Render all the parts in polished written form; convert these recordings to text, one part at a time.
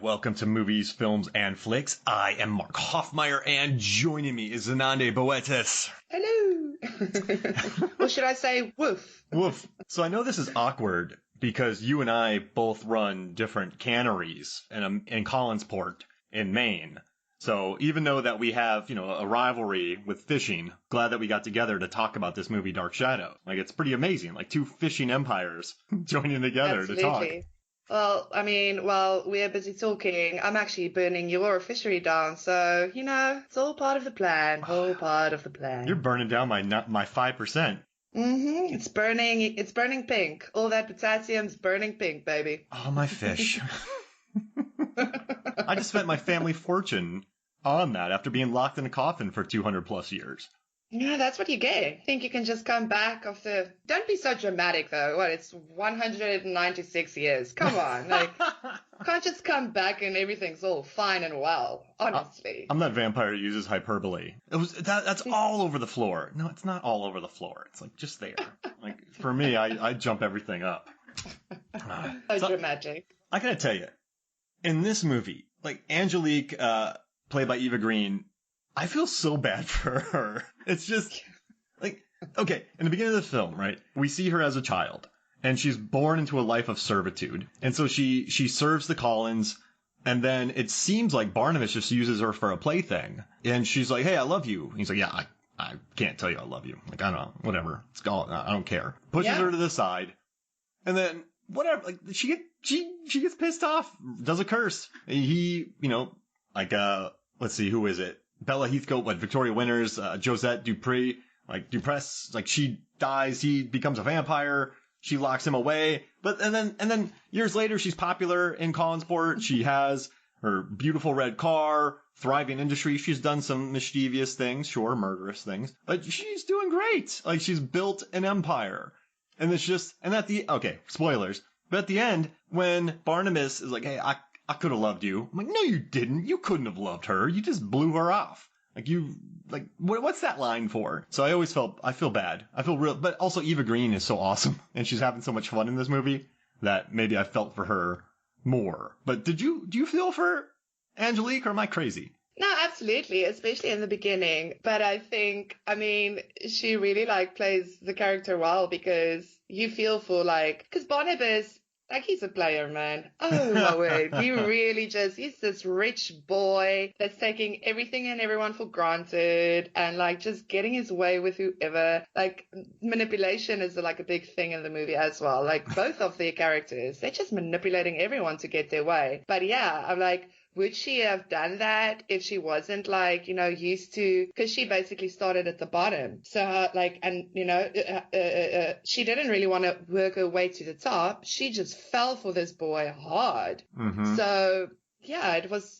welcome to Movies, Films, and Flicks. I am Mark Hoffmeyer, and joining me is Zenande Boetis. Hello. Or should I say woof? Woof. So I know this is awkward because you and I both run different canneries in Collinsport in Maine. So even though that we have, a rivalry with fishing, glad that we got together to talk about this movie, Dark Shadow. Like, it's pretty amazing. Like, two fishing empires joining together Absolutely. to talk. Well, I mean, while we're busy talking, I'm actually burning your fishery down. So, it's all part of the plan. All part of the plan. You're burning down my 5%. It's burning. It's burning pink. All that potassium's burning pink, baby. Oh, my fish. I just spent my family fortune on that after being locked in a coffin for 200 plus years. Yeah, that's what you get. I think you can just come back after... Don't be so dramatic, though. What, it's 196 years. Come on. Can't just come back and everything's all fine and well, honestly. I'm that vampire who uses hyperbole. That's all over the floor. No, it's not all over the floor. It's, just there. For me, I jump everything up. So dramatic. I gotta tell you, in this movie, Angelique, played by Eva Green, I feel so bad for her. It's just, okay, in the beginning of the film, right, we see her as a child, and she's born into a life of servitude. And so she serves the Collins, and then it seems like Barnabas just uses her for a plaything. And she's like, hey, I love you. And he's like, yeah, I can't tell you I love you. I don't know, whatever. I don't care. Pushes her to the side, and then, whatever, she gets pissed off, does a curse. He, let's see, who is it? Bella Heathcote, Victoria Winters, Josette Dupree, Dupress, she dies, he becomes a vampire, she locks him away, and then years later, she's popular in Collinsport, she has her beautiful red car, thriving industry, she's done some mischievous things, sure, murderous things, but she's doing great, she's built an empire, and it's just, okay, spoilers, but at the end, when Barnabas is like, hey, I could have loved you. I'm like, no, you didn't. You couldn't have loved her. You just blew her off. What's that line for? So I feel bad. I feel real, but also Eva Green is so awesome and she's having so much fun in this movie that maybe I felt for her more. But do you feel for Angelique or am I crazy? No, absolutely, especially in the beginning. But I think, she really plays the character well because you feel for because Barnabas, he's a player, man. Oh, my word. He's this rich boy that's taking everything and everyone for granted and, just getting his way with whoever. Manipulation is, a big thing in the movie as well. Both of their characters, they're just manipulating everyone to get their way. But, yeah, I'm would she have done that if she wasn't used to, because she basically started at the bottom. So she didn't really want to work her way to the top. She just fell for this boy hard. Mm-hmm. So yeah, it was,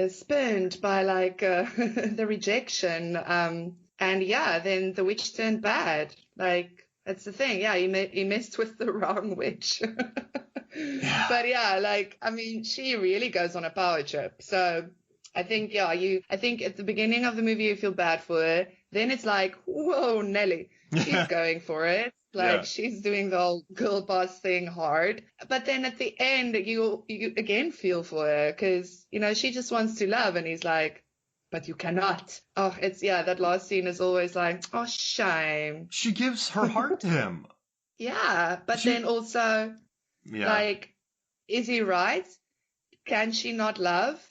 spurned by the rejection. And yeah, then the witch turned bad. That's the thing. Yeah, he messed with the wrong witch. Yeah. But yeah, she really goes on a power trip. So I think, I think at the beginning of the movie, you feel bad for her. Then it's whoa, Nelly, she's going for it. She's doing the whole girl boss thing hard. But then at the end, you again feel for her because, she just wants to love. And he's but you cannot. Oh, that last scene is always oh, shame. She gives her heart to him. Yeah, but then also... Yeah. Is he right? Can she not love?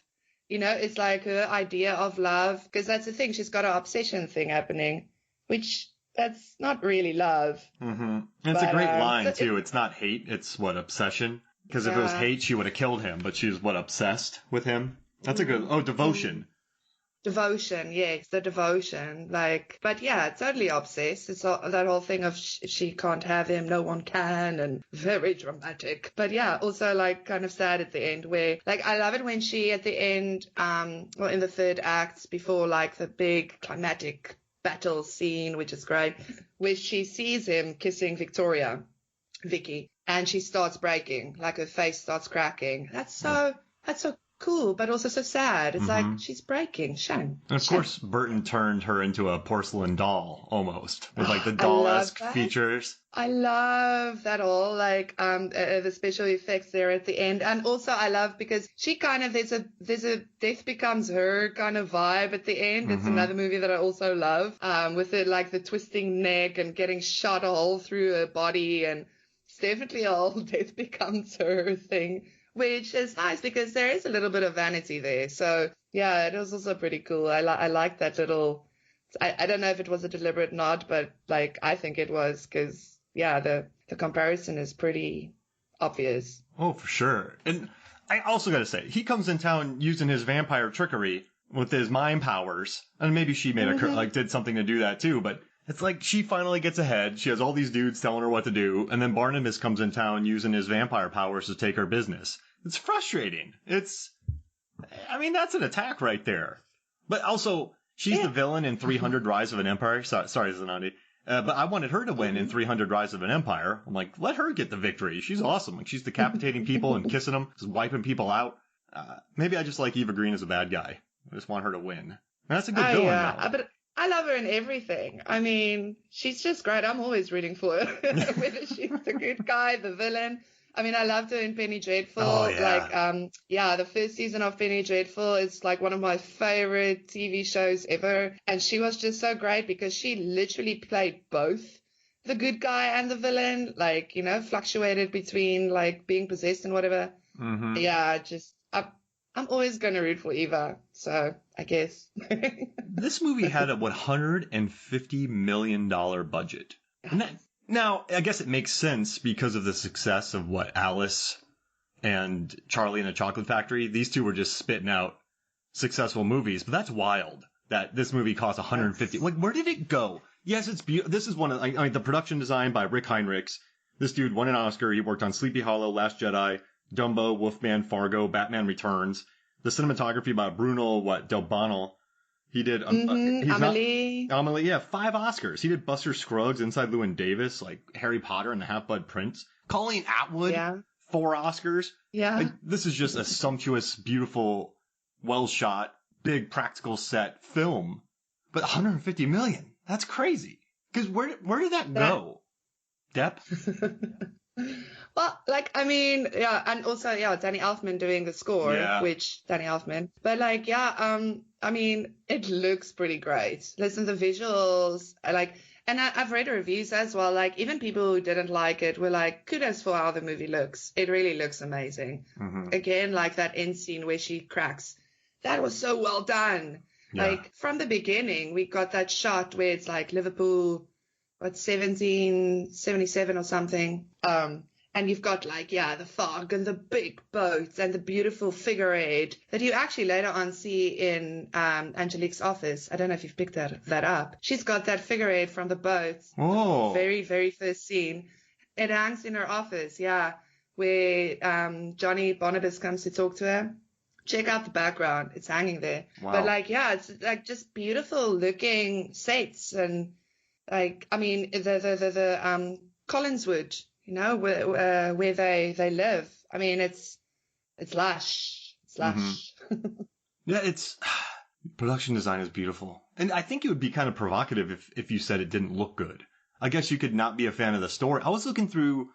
It's her idea of love. Because that's the thing. She's got an obsession thing happening, which that's not really love. Mm-hmm. It's a great line, too. It's not hate. It's obsession. Because if it was hate, she would have killed him. But she's obsessed with him. That's a good... Oh, devotion. Devotion, yes, the devotion. But yeah, totally obsessed. It's that whole thing of if she can't have him, no one can, and very dramatic. But yeah, also kind of sad at the end where, I love it when she at the end, in the third act before the big climatic battle scene, which is great, where she sees him kissing Vicky, and she starts breaking, her face starts cracking. That's so cool, but also so sad. It's like Mm-hmm. she's breaking. Shame. And of Shame. course, Burton turned her into a porcelain doll, almost, with like the I love doll-esque that. features. I love that all, like the special effects there at the end, and also I love because she kind of there's a death becomes her kind of vibe at the end. It's Mm-hmm. another movie that I also love, with it like the twisting neck and getting shot a hole through her body, and it's definitely a whole death becomes her thing, which is nice because there is a little bit of vanity there. So yeah, it was also pretty cool. I like that little. I don't know if it was a deliberate nod, but like I think it was because yeah, the comparison is pretty obvious. Oh, for sure. And I also gotta say, he comes in town using his vampire trickery with his mind powers, and maybe she made did something to do that too. But it's like she finally gets ahead. She has all these dudes telling her what to do, and then Barnabas comes in town using his vampire powers to take her business. It's frustrating. I mean, that's an attack right there. But also, she's the villain in 300 Rise of an Empire. Sorry, Zanandi. But I wanted her to win in 300 Rise of an Empire. I'm like, let her get the victory. She's awesome. Like, she's decapitating people and kissing them, just wiping people out. Maybe I just like Eva Green as a bad guy. I just want her to win. And that's a good villain, though. But I love her in everything. I mean, she's just great. I'm always rooting for her, whether she's the good guy, the villain. I mean, I loved her in Penny Dreadful. Oh, yeah. Like, the first season of Penny Dreadful is like one of my favorite TV shows ever. And she was just so great because she literally played both the good guy and the villain, like, you know, fluctuated between like being possessed and whatever. Mm-hmm. Yeah, I'm always going to root for Eva. So I guess. This movie had a $150 million budget. Now, I guess it makes sense because of the success of Alice and Charlie and the Chocolate Factory. These two were just spitting out successful movies, but that's wild that this movie cost 150. Like, where did it go? Yes, it's beautiful. This is one of, the production design by Rick Heinrichs. This dude won an Oscar. He worked on Sleepy Hollow, Last Jedi, Dumbo, Wolfman, Fargo, Batman Returns. The cinematography by Bruno, Del Bono. He did Amelie. Amelie, yeah, 5 Oscars. He did Buster Scruggs, Inside Llewyn Davis, like Harry Potter and the Half-Blood Prince. Colleen Atwood, 4 Oscars. Yeah. Like, this is just a sumptuous, beautiful, well-shot, big practical set film. But 150 million, that's crazy. Because where did that go? Depp? Well, like, I mean, yeah, and also, yeah, Danny Elfman doing the score, which Danny Elfman. But like, I mean, it looks pretty great. Listen, the visuals, and I've read reviews as well. Like, even people who didn't like it were like, kudos for how the movie looks. It really looks amazing. Mm-hmm. Again, like that end scene where she cracks. That was so well done. Yeah. Like, from the beginning, we got that shot where it's like Liverpool, 1777 or something. And you've got the fog and the big boats and the beautiful figure eight that you actually later on see in Angelique's office. I don't know if you've picked that up. She's got that figure eight from the boats. Oh. Very, very first scene. It hangs in her office, where Johnny Barnabas comes to talk to her. Check out the background. It's hanging there. Wow. But it's like just beautiful looking sets and the Collinswood. You know, where they live. I mean, it's lush. It's lush. Mm-hmm. Yeah, production design is beautiful. And I think it would be kind of provocative if you said it didn't look good. I guess you could not be a fan of the story. I was looking through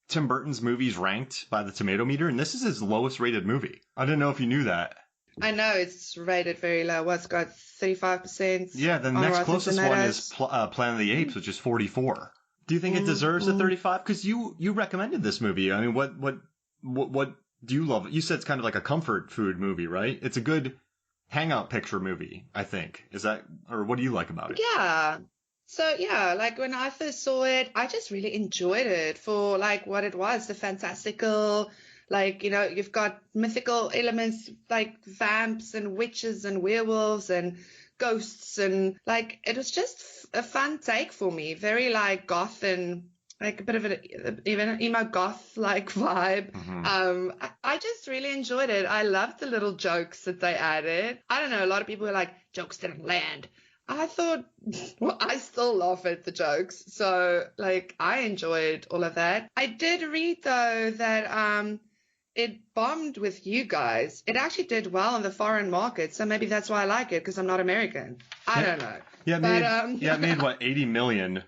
Tim Burton's movies ranked by the Tomato Meter, and this is his lowest rated movie. I didn't know if you knew that. I know it's rated very low. It's got 35%. Yeah, the next closest one is Planet of the Apes, which is 44. Do you think it deserves a 35? Because you recommended this movie. I mean, what do you love? You said it's kind of like a comfort food movie, right? It's a good hangout picture movie, I think. Is that, or what do you like about it? Yeah. So yeah, like when I first saw it, I just really enjoyed it for like what it was, the fantastical, like, you know, you've got mythical elements like vamps and witches and werewolves and ghosts, and like it was just a fun take for me, very like goth and like a bit of even an emo goth like vibe. Mm-hmm. I just really enjoyed it. I loved the little jokes that they added. I don't know, a lot of people were like, jokes didn't land. I thought, well, I still laugh at the jokes, so like I enjoyed all of that. I did read though that it bombed with you guys. It actually did well in the foreign market, so maybe that's why I like it, because I'm not American. I don't know. Yeah, it made but, what, 80 million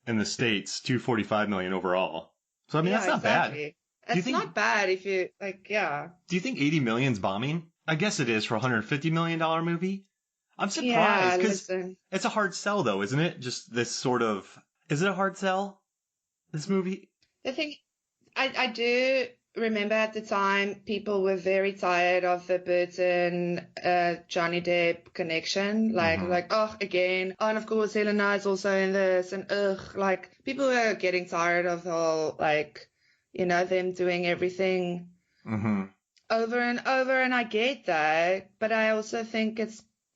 in the States, 245 million overall. So I mean, that's not exactly. bad. It's not bad if you like, yeah. Do you think 80 million's bombing? I guess it is for a $150 million movie. I'm surprised Yeah, because listen. it's a hard sell, though, isn't it? Just this sort of. Is it a hard sell? This movie? The thing, I do remember at the time people were very tired of the Burton Johnny Depp connection. Like, oh, again. Oh, and of course, Helena is also in this. And ugh, like, people were getting tired of the whole, like, them doing everything over and over. And I get that. But I also think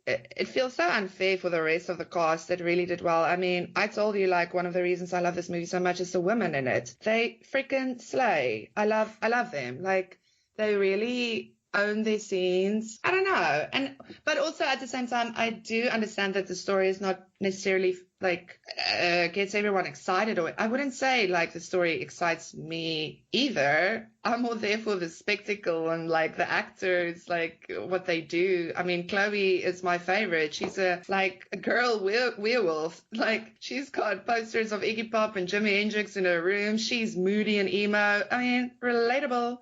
it feels so unfair for the rest of the cast that really did well. I mean, I told you, like, one of the reasons I love this movie so much is the women in it. They freaking slay. I love them. Like, they really own their scenes. I don't know. But also at the same time, I do understand that the story is not necessarily like gets everyone excited. Or I wouldn't say like the story excites me either. I'm more there for the spectacle and like the actors, like what they do. I mean, Chloe is my favorite. She's a girl werewolf. Like, she's got posters of Iggy Pop and Jimi Hendrix in her room. She's moody and emo. I mean, relatable.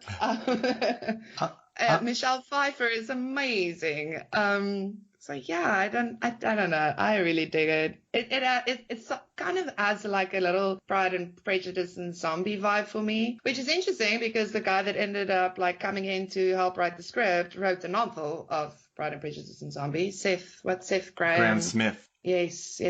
Michelle Pfeiffer is amazing. So yeah, I don't know. I really dig it. It kind of adds like a little Pride and Prejudice and zombie vibe for me, which is interesting because the guy that ended up like coming in to help write the script wrote the novel of Pride and Prejudice and Zombies. Seth Graham Smith. Yes.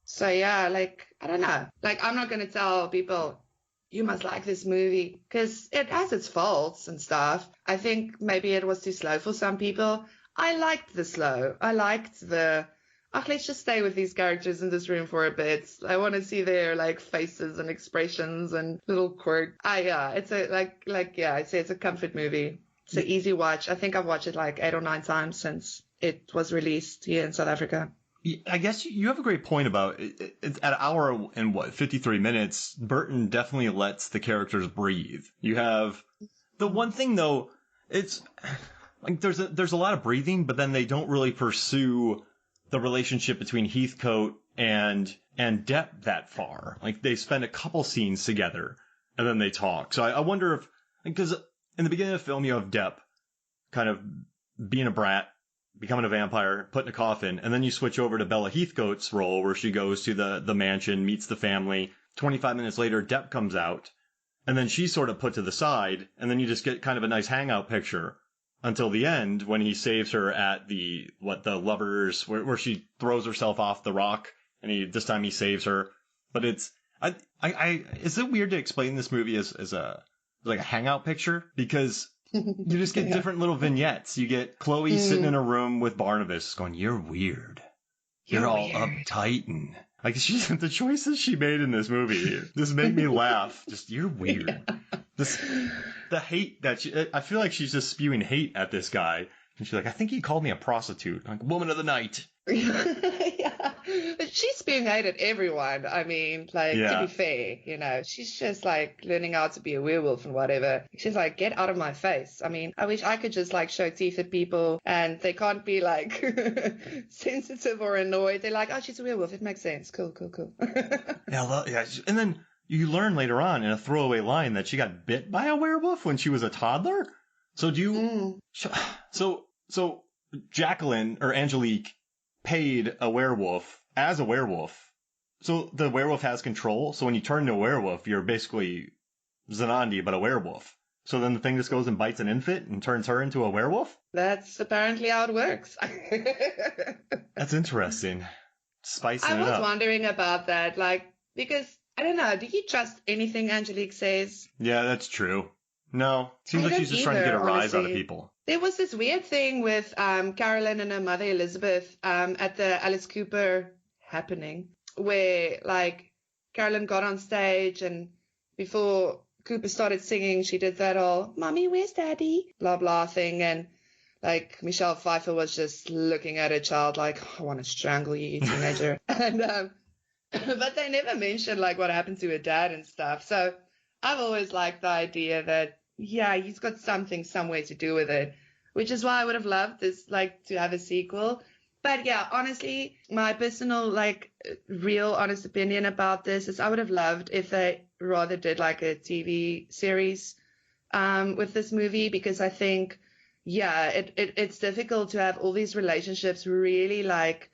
So yeah, like, I don't know. Like, I'm not going to tell people you must like this movie because it has its faults and stuff. I think maybe it was too slow for some people. I liked the slow. I liked let's just stay with these characters in this room for a bit. I want to see their like faces and expressions and little quirks. It's I'd say it's a comfort movie. It's an easy watch. I think I've watched it like 8 or 9 times since it was released here in South Africa. I guess you have a great point about it. It's at an hour and 53 minutes. Burton definitely lets the characters breathe. You have the one thing though, it's like there's a lot of breathing, but then they don't really pursue the relationship between Heathcote and Depp that far. Like, they spend a couple scenes together and then they talk. So I wonder if, because in the beginning of the film you have Depp kind of being a brat, becoming a vampire, put in a coffin, and then you switch over to Bella Heathcote's role where she goes to the mansion, meets the family. 25 minutes later, Depp comes out, and then she's sort of put to the side, and then you just get kind of a nice hangout picture until the end when he saves her at the lovers, where she throws herself off the rock, and this time he saves her. But is it weird to explain this movie as a hangout picture? Because you just get different little vignettes. You get Chloe sitting in a room with Barnabas going, "You're weird. You're all uptight." And like, the choices she made in this movie just make me laugh. Just, you're weird. The hate that I feel like she's just spewing hate at this guy. And she's like, "I think he called me a prostitute." I'm like, woman of the night. Yeah. But she's spewing hate at everyone. I mean, like, to be fair, she's just like learning how to be a werewolf and whatever. She's like, get out of my face. I mean, I wish I could just like show teeth at people and they can't be like sensitive or annoyed. They're like, oh, she's a werewolf. It makes sense. Cool. Yeah. And then you learn later on in a throwaway line that she got bit by a werewolf when she was a toddler. So so Jacqueline or Angelique paid a werewolf as a werewolf. So the werewolf has control. So when you turn into a werewolf, you're basically Zanandi, but a werewolf. So then the thing just goes and bites an infant and turns her into a werewolf? That's apparently how it works. That's interesting. Spicing it up. I was wondering about that, like, because, I don't know, do you trust anything Angelique says? Yeah, that's true. No, seems like she's just trying to get a rise out of people. There was this weird thing with Carolyn and her mother Elizabeth at the Alice Cooper happening, where like Carolyn got on stage and before Cooper started singing, she did that all "Mommy, where's Daddy?" blah blah thing, and like Michelle Pfeiffer was just looking at her child like, "I want to strangle you, you teenager," and but they never mentioned like what happened to her dad and stuff. So I've always liked the idea that yeah, he's got something somewhere to do with it, which is why I would have loved this, like, to have a sequel. But yeah, honestly, my personal, like, real honest opinion about this is I would have loved if they rather did like a TV series with this movie, because I think, yeah, it's difficult to have all these relationships really, like,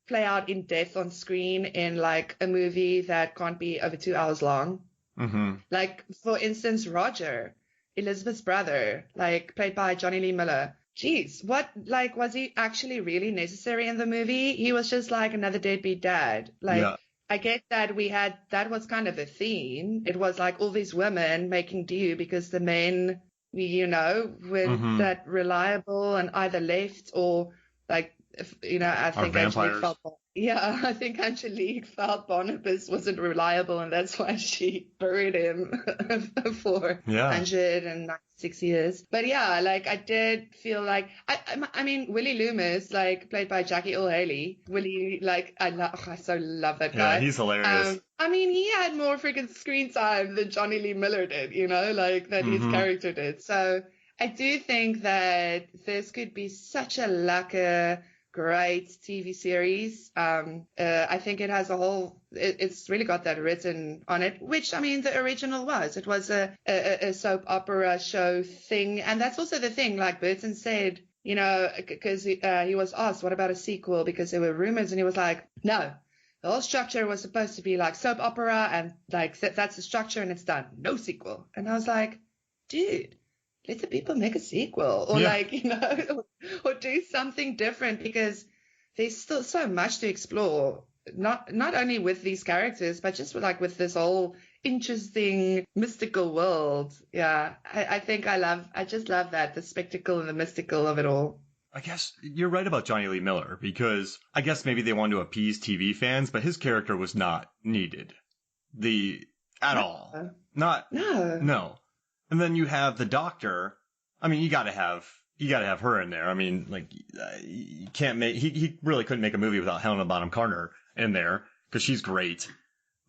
play out in depth on screen in like a movie that can't be over 2 hours long. Mm-hmm. Like, for instance, Roger, Elizabeth's brother, like played by Johnny Lee Miller. Jeez, what, like, was he actually really necessary in the movie? He was just like another deadbeat dad. Like, Yeah. I get that that was kind of a theme. It was like all these women making do because the men, weren't Mm-hmm. that reliable and either left or like, I Are think Angelique vampires. felt, yeah, I think Angelique felt Barnabas wasn't reliable, and that's why she buried him for Yeah. 196 years. But yeah, like I did feel like, I mean, Willie Loomis, like played by Jackie Earl Haley. Willie, like I so love that Yeah, guy. he's hilarious. I mean, he had more freaking screen time than Johnny Lee Miller did, like that his Mm-hmm. character did. So I do think that this could be such a lacquer, great TV series. I think it has it's really got that written on it, which, I mean, the original was. It was a soap opera show thing. And that's also the thing, like Burton said, because he was asked, what about a sequel? Because there were rumors, and he was like, no. The whole structure was supposed to be like soap opera, and like that's the structure, and it's done. No sequel. And I was like, dude, let the people make a sequel, or Yeah. like, or do something different, because there's still so much to explore. Not only with these characters, but just with this whole interesting mystical world. Yeah, I just love that, the spectacle and the mystical of it all. I guess you're right about Johnny Lee Miller, because I guess maybe they wanted to appease TV fans, but his character was not needed. At all. No, Not, no. no. And then you have the doctor. I mean, you gotta have her in there. I mean, like, you can't he really couldn't make a movie without Helena Bonham Carter in there, because she's great.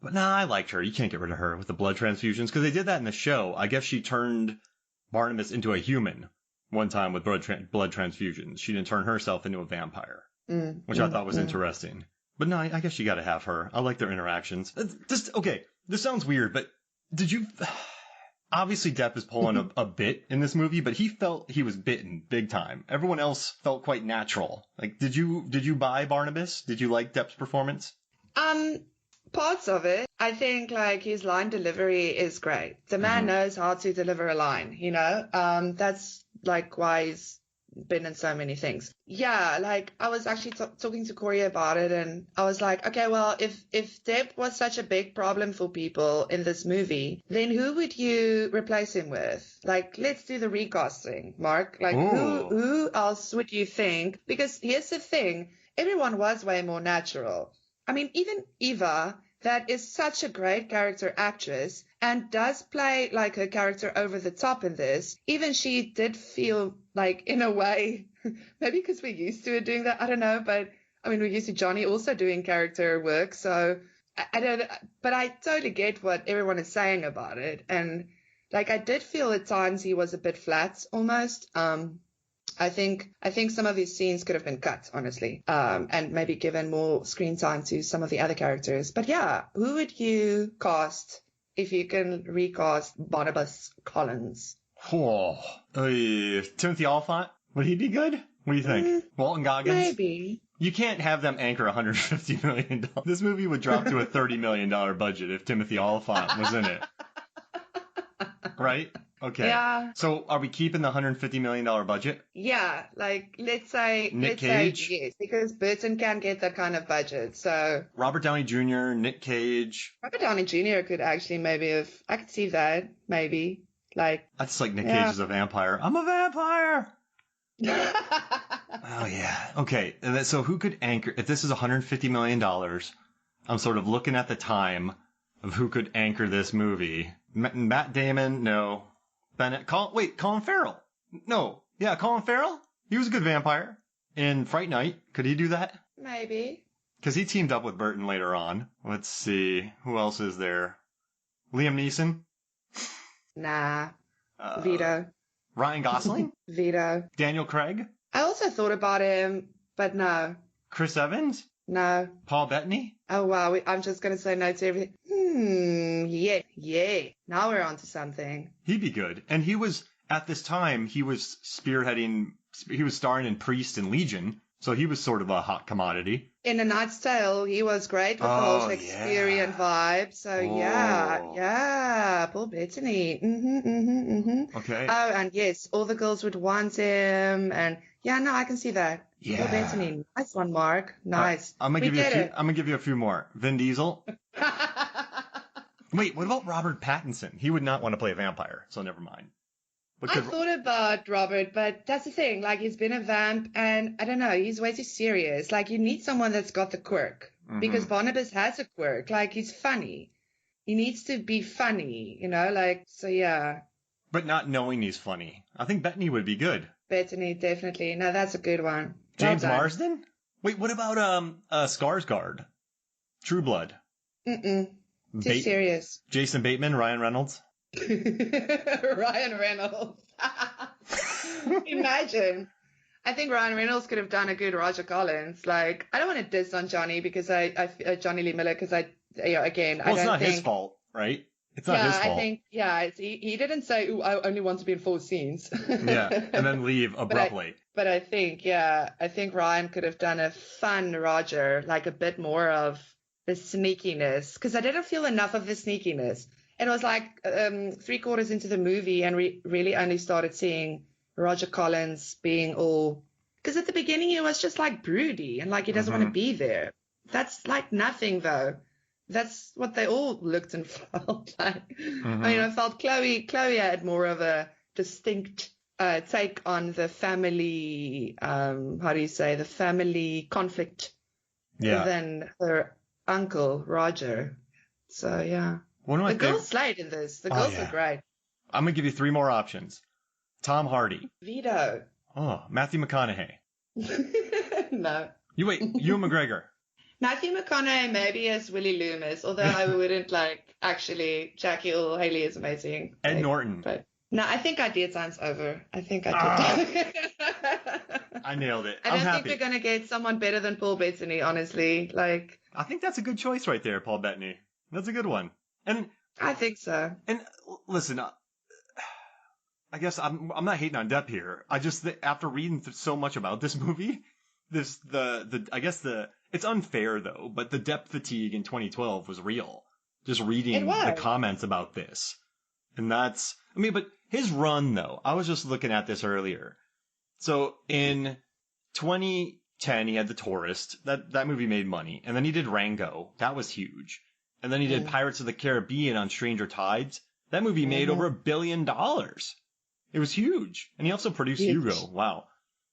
But nah, I liked her. You can't get rid of her with the blood transfusions, because they did that in the show. I guess she turned Barnabas into a human one time with blood transfusions. She didn't turn herself into a vampire, which I thought was Mm. interesting. But no, I guess you got to have her. I like their interactions. Okay, this sounds weird, but did you? Obviously, Depp is pulling a bit in this movie, but he felt he was bitten big time. Everyone else felt quite natural. Like, did you buy Barnabas? Did you like Depp's performance? Um, Parts of it. I think like his line delivery is great. The man Mm-hmm. knows how to deliver a line, That's like why he's been in so many things. Yeah, like I was actually talking to Corey about it, and I was like, okay, well, if Depp was such a big problem for people in this movie, then who would you replace him with? Like, let's do the recasting, Mark. Like, Ooh. who else would you think? Because here's the thing, everyone was way more natural. I mean, even Eva, that is such a great character actress and does play like her character over the top in this. Even she did feel like, in a way, maybe because we're used to it doing that, I don't know, but I mean, we're used to Johnny also doing character work, so I don't, but I totally get what everyone is saying about it. And like, I did feel at times he was a bit flat almost. I think some of his scenes could have been cut, honestly, and maybe given more screen time to some of the other characters. But yeah, who would you cast if you can recast Barnabas Collins? Oh. Timothy Olyphant? Would he be good? What do you think? Walton Goggins? Maybe. You can't have them anchor $150 million. This movie would drop to a $30 million budget if Timothy Olyphant was in it. Right? Okay. Yeah. So are we keeping the $150 million budget? Yeah, like let's say Cage? yes, because Burton can get that kind of budget. So Robert Downey Jr., Nick Cage. Robert Downey Jr. could actually I could see that, maybe. Like, I just like Nick Cage as a vampire. I'm a vampire! Oh, yeah. Okay. And so who could anchor, if this is $150 million, I'm sort of looking at the time of who could anchor this movie. Matt Damon? No. Colin Farrell. No. Yeah, Colin Farrell? He was a good vampire. In Fright Night. Could he do that? Maybe. Because he teamed up with Burton later on. Let's see. Who else is there? Liam Neeson? Nah. Veto. Ryan Gosling? Veto. Daniel Craig? I also thought about him, but no. Chris Evans? No. Paul Bettany? Oh, wow. I'm just going to say no to everything. Yeah. Now we're on to something. He'd be good. And he was, at this time, he was starring in Priest and Legion, so he was sort of a hot commodity. In A Knight's Tale, he was great with the whole Shakespearean vibe. So, yeah, Paul Bettany. Okay. Oh, and yes, all the girls would want him. And yeah, no, I can see that. Yeah. Paul Bettany. Nice one, Mark. Nice. I'm gonna give you a few more. Vin Diesel. Wait, what about Robert Pattinson? He would not want to play a vampire, so never mind. I thought about Robert, but that's the thing. Like, he's been a vamp, and I don't know, he's way too serious. Like, you need someone that's got the quirk, because Barnabas has a quirk. Like, he's funny. He needs to be funny, like, so yeah. But not knowing he's funny. I think Bettany would be good. Bettany, definitely. No, that's a good one. James Marsden? Wait, what about Skarsgård? True Blood? Too serious. Jason Bateman, Ryan Reynolds? Ryan Reynolds. Imagine. I think Ryan Reynolds could have done a good Roger Collins. Like, I don't want to diss on Johnny because Johnny Lee Miller, because again, well, it's not his fault, right? It's not his fault. I think, he didn't say, "Ooh, I only want to be in 4 scenes." Yeah, and then leave abruptly. But I think Ryan could have done a fun Roger, like a bit more of the sneakiness, because I didn't feel enough of the sneakiness. It was like 3/4 into the movie, and really only started seeing Roger Collins being all, because at the beginning he was just like broody and like he doesn't want to be there. That's like nothing though. That's what they all looked and felt like. I mean, I felt Chloe had more of a distinct take on the family, the family conflict than her uncle, Roger. So, yeah. The girls slayed in this. The girls were great. I'm going to give you 3 more options. Tom Hardy. Veto. Oh, Matthew McConaughey. No. Ewan McGregor. Matthew McConaughey maybe as Willie Loomis, although I wouldn't actually, Jackie Earle Haley is amazing. Ed Norton. But no, I think our dear time's over. I think I did. I nailed it. I don't think we're going to get someone better than Paul Bettany, honestly. Like, I think that's a good choice right there, Paul Bettany. That's a good one. And I think so. And listen, I guess I'm not hating on Depp here. I just, after reading so much about this movie, it's unfair though, but the Depp fatigue in 2012 was real. Just reading the comments about this. And but his run though, I was just looking at this earlier. So in 2010, he had The Tourist. That movie made money. And then he did Rango. That was huge. And then he did Pirates of the Caribbean on Stranger Tides. That movie made over $1 billion. It was huge. And he also produced Hugo. Wow.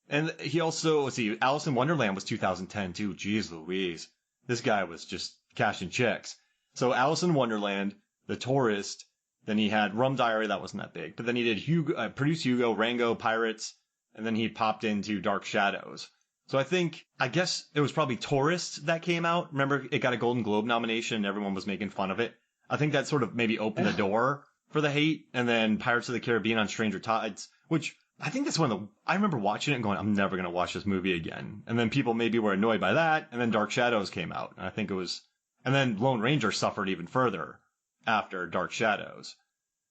And he also, Alice in Wonderland was 2010 too. Jeez Louise. This guy was just cashing checks. So Alice in Wonderland, The Tourist, then he had Rum Diary, that wasn't that big. But then he did produced Hugo, Rango, Pirates, and then he popped into Dark Shadows. So I guess it was probably Tourist that came out. Remember, it got a Golden Globe nomination and everyone was making fun of it. I think that sort of maybe opened the door for the hate. And then Pirates of the Caribbean on Stranger Tides, which I think that's I remember watching it and going, I'm never going to watch this movie again. And then people maybe were annoyed by that. And then Dark Shadows came out. And I think and then Lone Ranger suffered even further after Dark Shadows.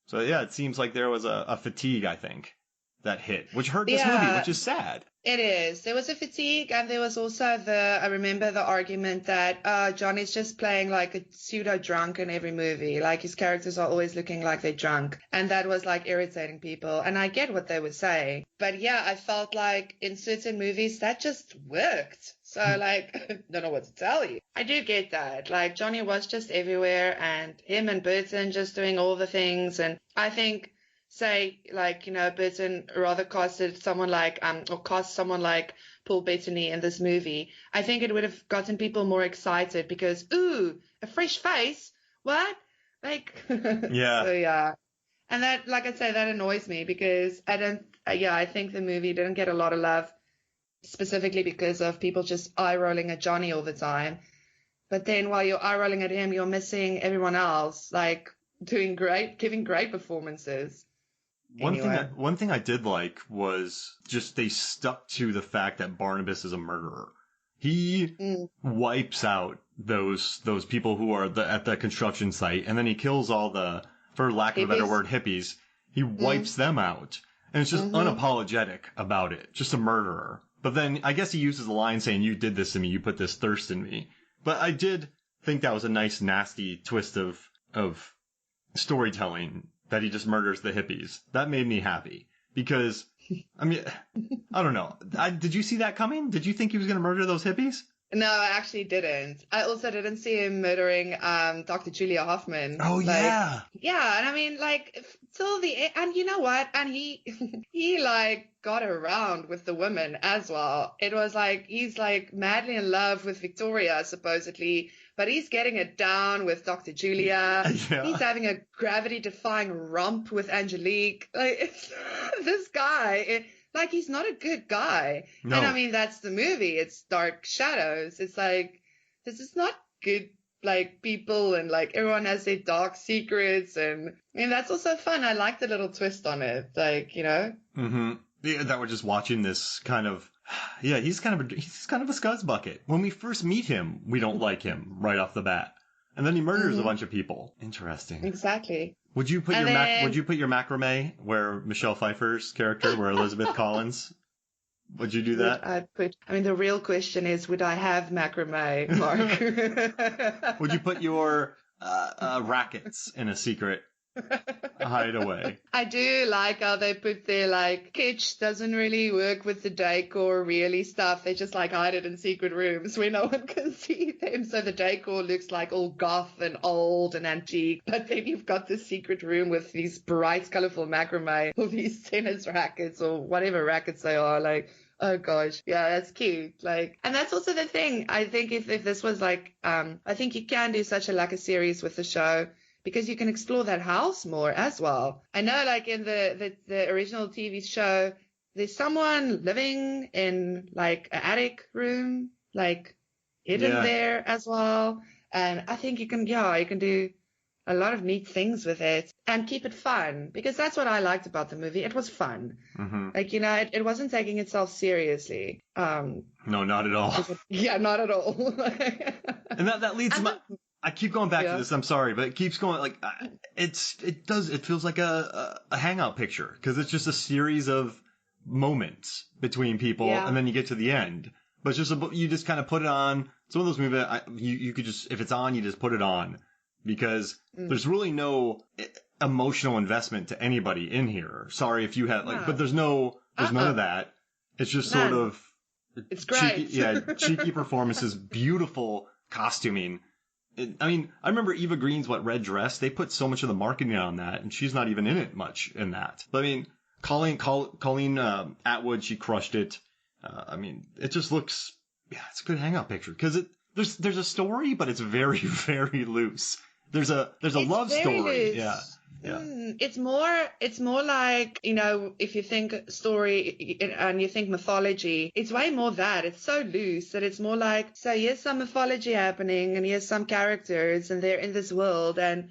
So yeah, it seems like there was a fatigue, I think, that hit, which hurt this movie, which is sad. It is. There was a fatigue, and there was also I remember the argument that Johnny's just playing like a pseudo drunk in every movie. Like his characters are always looking like they're drunk. And that was like irritating people. And I get what they were saying. But yeah, I felt like in certain movies that just worked. So like, don't know what to tell you. I do get that. Like Johnny was just everywhere and him and Burton just doing all the things. And I think, Burton rather casted someone like, or cast someone like Paul Bettany in this movie, I think it would have gotten people more excited because, ooh, a fresh face? What? Like, yeah. So yeah. And that, like I say, that annoys me because I think the movie didn't get a lot of love specifically because of people just eye rolling at Johnny all the time. But then while you're eye rolling at him, you're missing everyone else, like doing great, giving great performances. anyway. One thing I did like was just they stuck to the fact that Barnabas is a murderer. He wipes out those people who are at the construction site, and then he kills all the, for lack of a better word, hippies. He wipes them out, and it's just unapologetic about it. Just a murderer. But then I guess he uses the line saying, "You did this to me. You put this thirst in me." But I did think that was a nice, nasty twist of storytelling, that he just murders the hippies. That made me happy because, I mean, I don't know. Did you see that coming? Did you think he was going to murder those hippies? No, I actually didn't. I also didn't see him murdering Dr. Julia Hoffman. Oh, yeah. Yeah, and I mean, like, till the end, and you know what? And he like got around with the women as well. It was like he's like madly in love with Victoria, supposedly, but he's getting it down with Dr. Julia. Yeah. He's having a gravity-defying romp with Angelique. Like, this guy, like, he's not a good guy. No. And I mean, that's the movie. It's Dark Shadows. It's like, this is not good, like, people, and like everyone has their dark secrets. And I mean, that's also fun. I like the little twist on it. Like, you know? Mm-hmm. Yeah, that we're just watching this kind of, yeah, he's kind of a scuzz bucket. When we first meet him, we don't like him right off the bat. And then he murders a bunch of people. Interesting. Exactly. Would you put would you put your macrame where Michelle Pfeiffer's character, where Elizabeth Collins? Would you do that? I mean, the real question is, would I have macrame, Mark? Would you put your rackets in a secret hideaway? I do like how they put their, like, kitsch doesn't really work with the decor really stuff. They just, like, hide it in secret rooms where no one can see them. So the decor looks like all goth and old and antique. But then you've got this secret room with these bright, colorful macrame or these tennis rackets or whatever rackets they are. Like, oh gosh. Yeah, that's cute. Like, and that's also the thing. I think if this was like, I think you can do such a series with the show, because you can explore that house more as well. I know, like, in the original TV show, there's someone living in, like, an attic room, like, hidden there as well. And I think you can do a lot of neat things with it and keep it fun, because that's what I liked about the movie. It was fun. Mm-hmm. Like, you know, it wasn't taking itself seriously. No, not at all. Yeah, not at all. And that leads to I keep going back to this. I'm sorry, but it keeps going. Like, it feels like a hangout picture, because it's just a series of moments between people, and then you get to the end. But it's just you just kind of put it on. It's one of those movies you could just, if it's on, you just put it on, because there's really no emotional investment to anybody in here. Sorry if you had but there's none of that. It's just sort of it's great. Cheeky performances, beautiful costuming. I mean, I remember Eva Green's red dress. They put so much of the marketing on that, and she's not even in it much in that. But I mean, Colleen Atwood, she crushed it. I mean, it just looks, it's a good hangout picture, because there's a story, but it's very, very loose. There's a love story. Loose. Yeah. It's more like, you know, if you think story and you think mythology, it's way more that. It's so loose that it's more like, so here's some mythology happening and here's some characters and they're in this world, and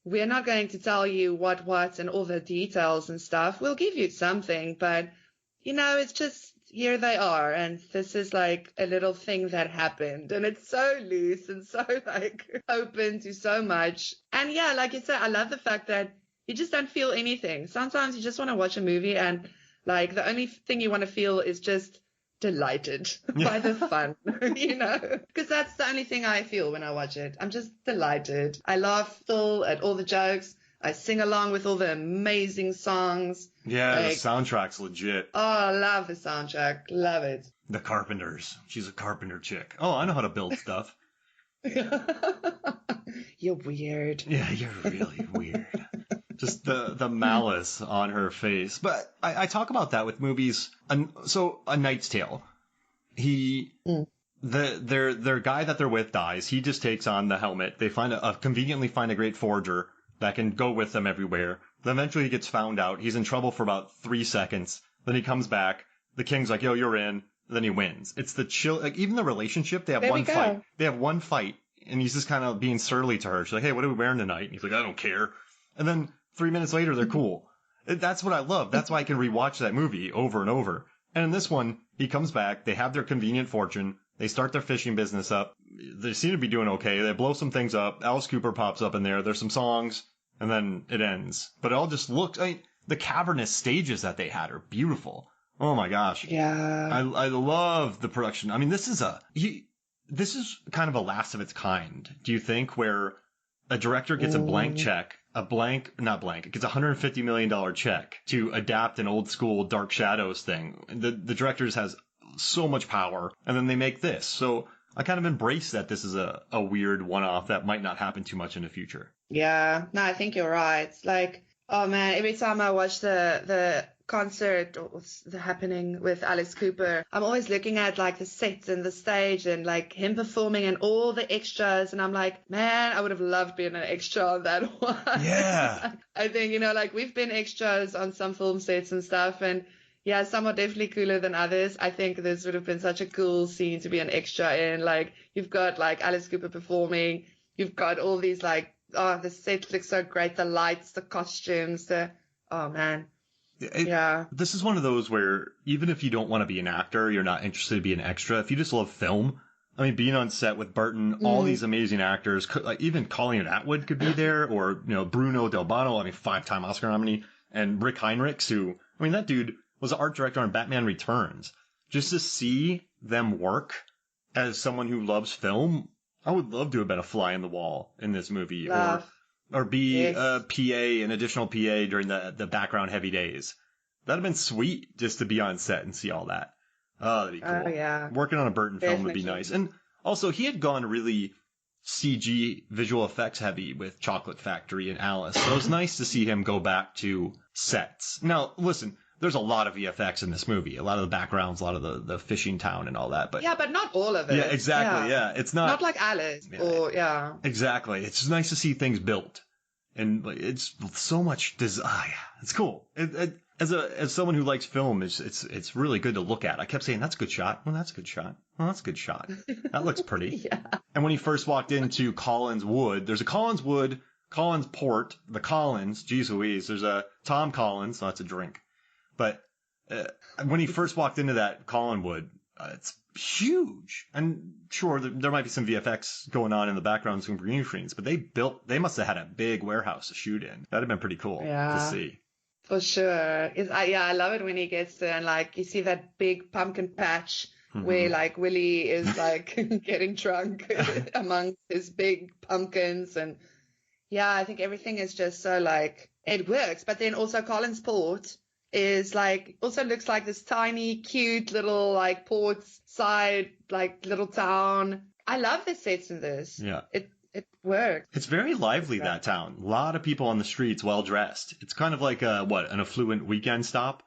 we're not going to tell you what and all the details and stuff. We'll give you something, but, you know, it's just, here they are, and this is like a little thing that happened, and it's so loose and so like open to so much. And yeah, like you said, I love the fact that you just don't feel anything. Sometimes you just want to watch a movie and like the only thing you want to feel is just delighted by the fun, you know, because that's the only thing I feel when I watch it. I'm just delighted. I laugh still at all the jokes. I sing along with all the amazing songs. Yeah, the soundtrack's legit. Oh, I love the soundtrack. Love it. The Carpenters. She's a carpenter chick. Oh, I know how to build stuff. You're weird. Yeah, you're really weird. Just the malice on her face. But I talk about that with movies. So, A Knight's Tale. Their guy that they're with dies. He just takes on the helmet. They conveniently find a great forger that can go with them everywhere. Then eventually he gets found out. He's in trouble for about 3 seconds. Then he comes back. The king's like, yo, you're in. Then he wins. It's the chill. Like, even the relationship, they have one fight. They have one fight, and he's just kind of being surly to her. She's like, hey, what are we wearing tonight? And he's like, I don't care. And then 3 minutes later, they're cool. That's what I love. That's why I can rewatch that movie over and over. And in this one, he comes back. They have their convenient fortune. They start their fishing business up. They seem to be doing okay. They blow some things up. Alice Cooper pops up in there. There's some songs, and then it ends. But it all just looks. I mean, the cavernous stages that they had are beautiful. Oh my gosh. Yeah. I love the production. I mean, this is kind of a last of its kind. Do you think, where a director gets a blank check, it gets a $150 million check to adapt an old school Dark Shadows thing. The directors has so much power, and then they make this. So I kind of embrace that this is a weird one-off that might not happen too much in the future. Yeah, no, I think you're right. Like, oh man, every time I watch the concert or the happening with Alice Cooper, I'm always looking at like the sets and the stage and like him performing and all the extras, and I'm like, man, I would have loved being an extra on that one. Yeah. I think, like we've been extras on some film sets and stuff, and yeah, some are definitely cooler than others. I think this would have been such a cool scene to be an extra in. Like, you've got like Alice Cooper performing, you've got all these like, oh, the set looks so great, the lights, the costumes, oh man. Yeah. This is one of those where even if you don't want to be an actor, you're not interested to be an extra. If you just love film, I mean, being on set with Burton, all these amazing actors, like even Colleen Atwood could be there, or, Bruno Del Bono, I mean, 5-time Oscar nominee, and Rick Heinrichs, who, I mean, that dude was the art director on Batman Returns. Just to see them work as someone who loves film, I would love to have been a fly in the wall in this movie, or be a PA, an additional PA during the background heavy days. That'd have been sweet just to be on set and see all that. Oh, that'd be cool. Yeah. Working on a Burton film would be nice. And also, he had gone really CG visual effects heavy with Chocolate Factory and Alice. So it was nice to see him go back to sets. Now, listen, there's a lot of VFX in this movie. A lot of the backgrounds, a lot of the fishing town and all that. But yeah, but not all of it. Yeah, exactly. Yeah. It's not like Alice Exactly. It's just nice to see things built. And it's so much design. It's cool. As someone who likes film, it's really good to look at. I kept saying, that's a good shot. Well, that's a good shot. Well, that's a good shot. That looks pretty. Yeah. And when he first walked into Collins Wood, there's a Collins Wood, Collins Port, the Collins, geez Louise, there's a Tom Collins, so that's a drink. But when he first walked into that Collinwood, it's huge. And sure, there might be some VFX going on in the background, some green screens, but they must have had a big warehouse to shoot in. That'd have been pretty cool to see. For sure. I love it when he gets there and like you see that big pumpkin patch where like Willie is like getting drunk among his big pumpkins. And yeah, I think everything is just so like, it works. But then also Collins Port is like, also looks like this tiny, cute little like port side, like little town. I love the sets in this. Yeah. It works. It's very lively, that town. A lot of people on the streets, well dressed. It's kind of like an affluent weekend stop.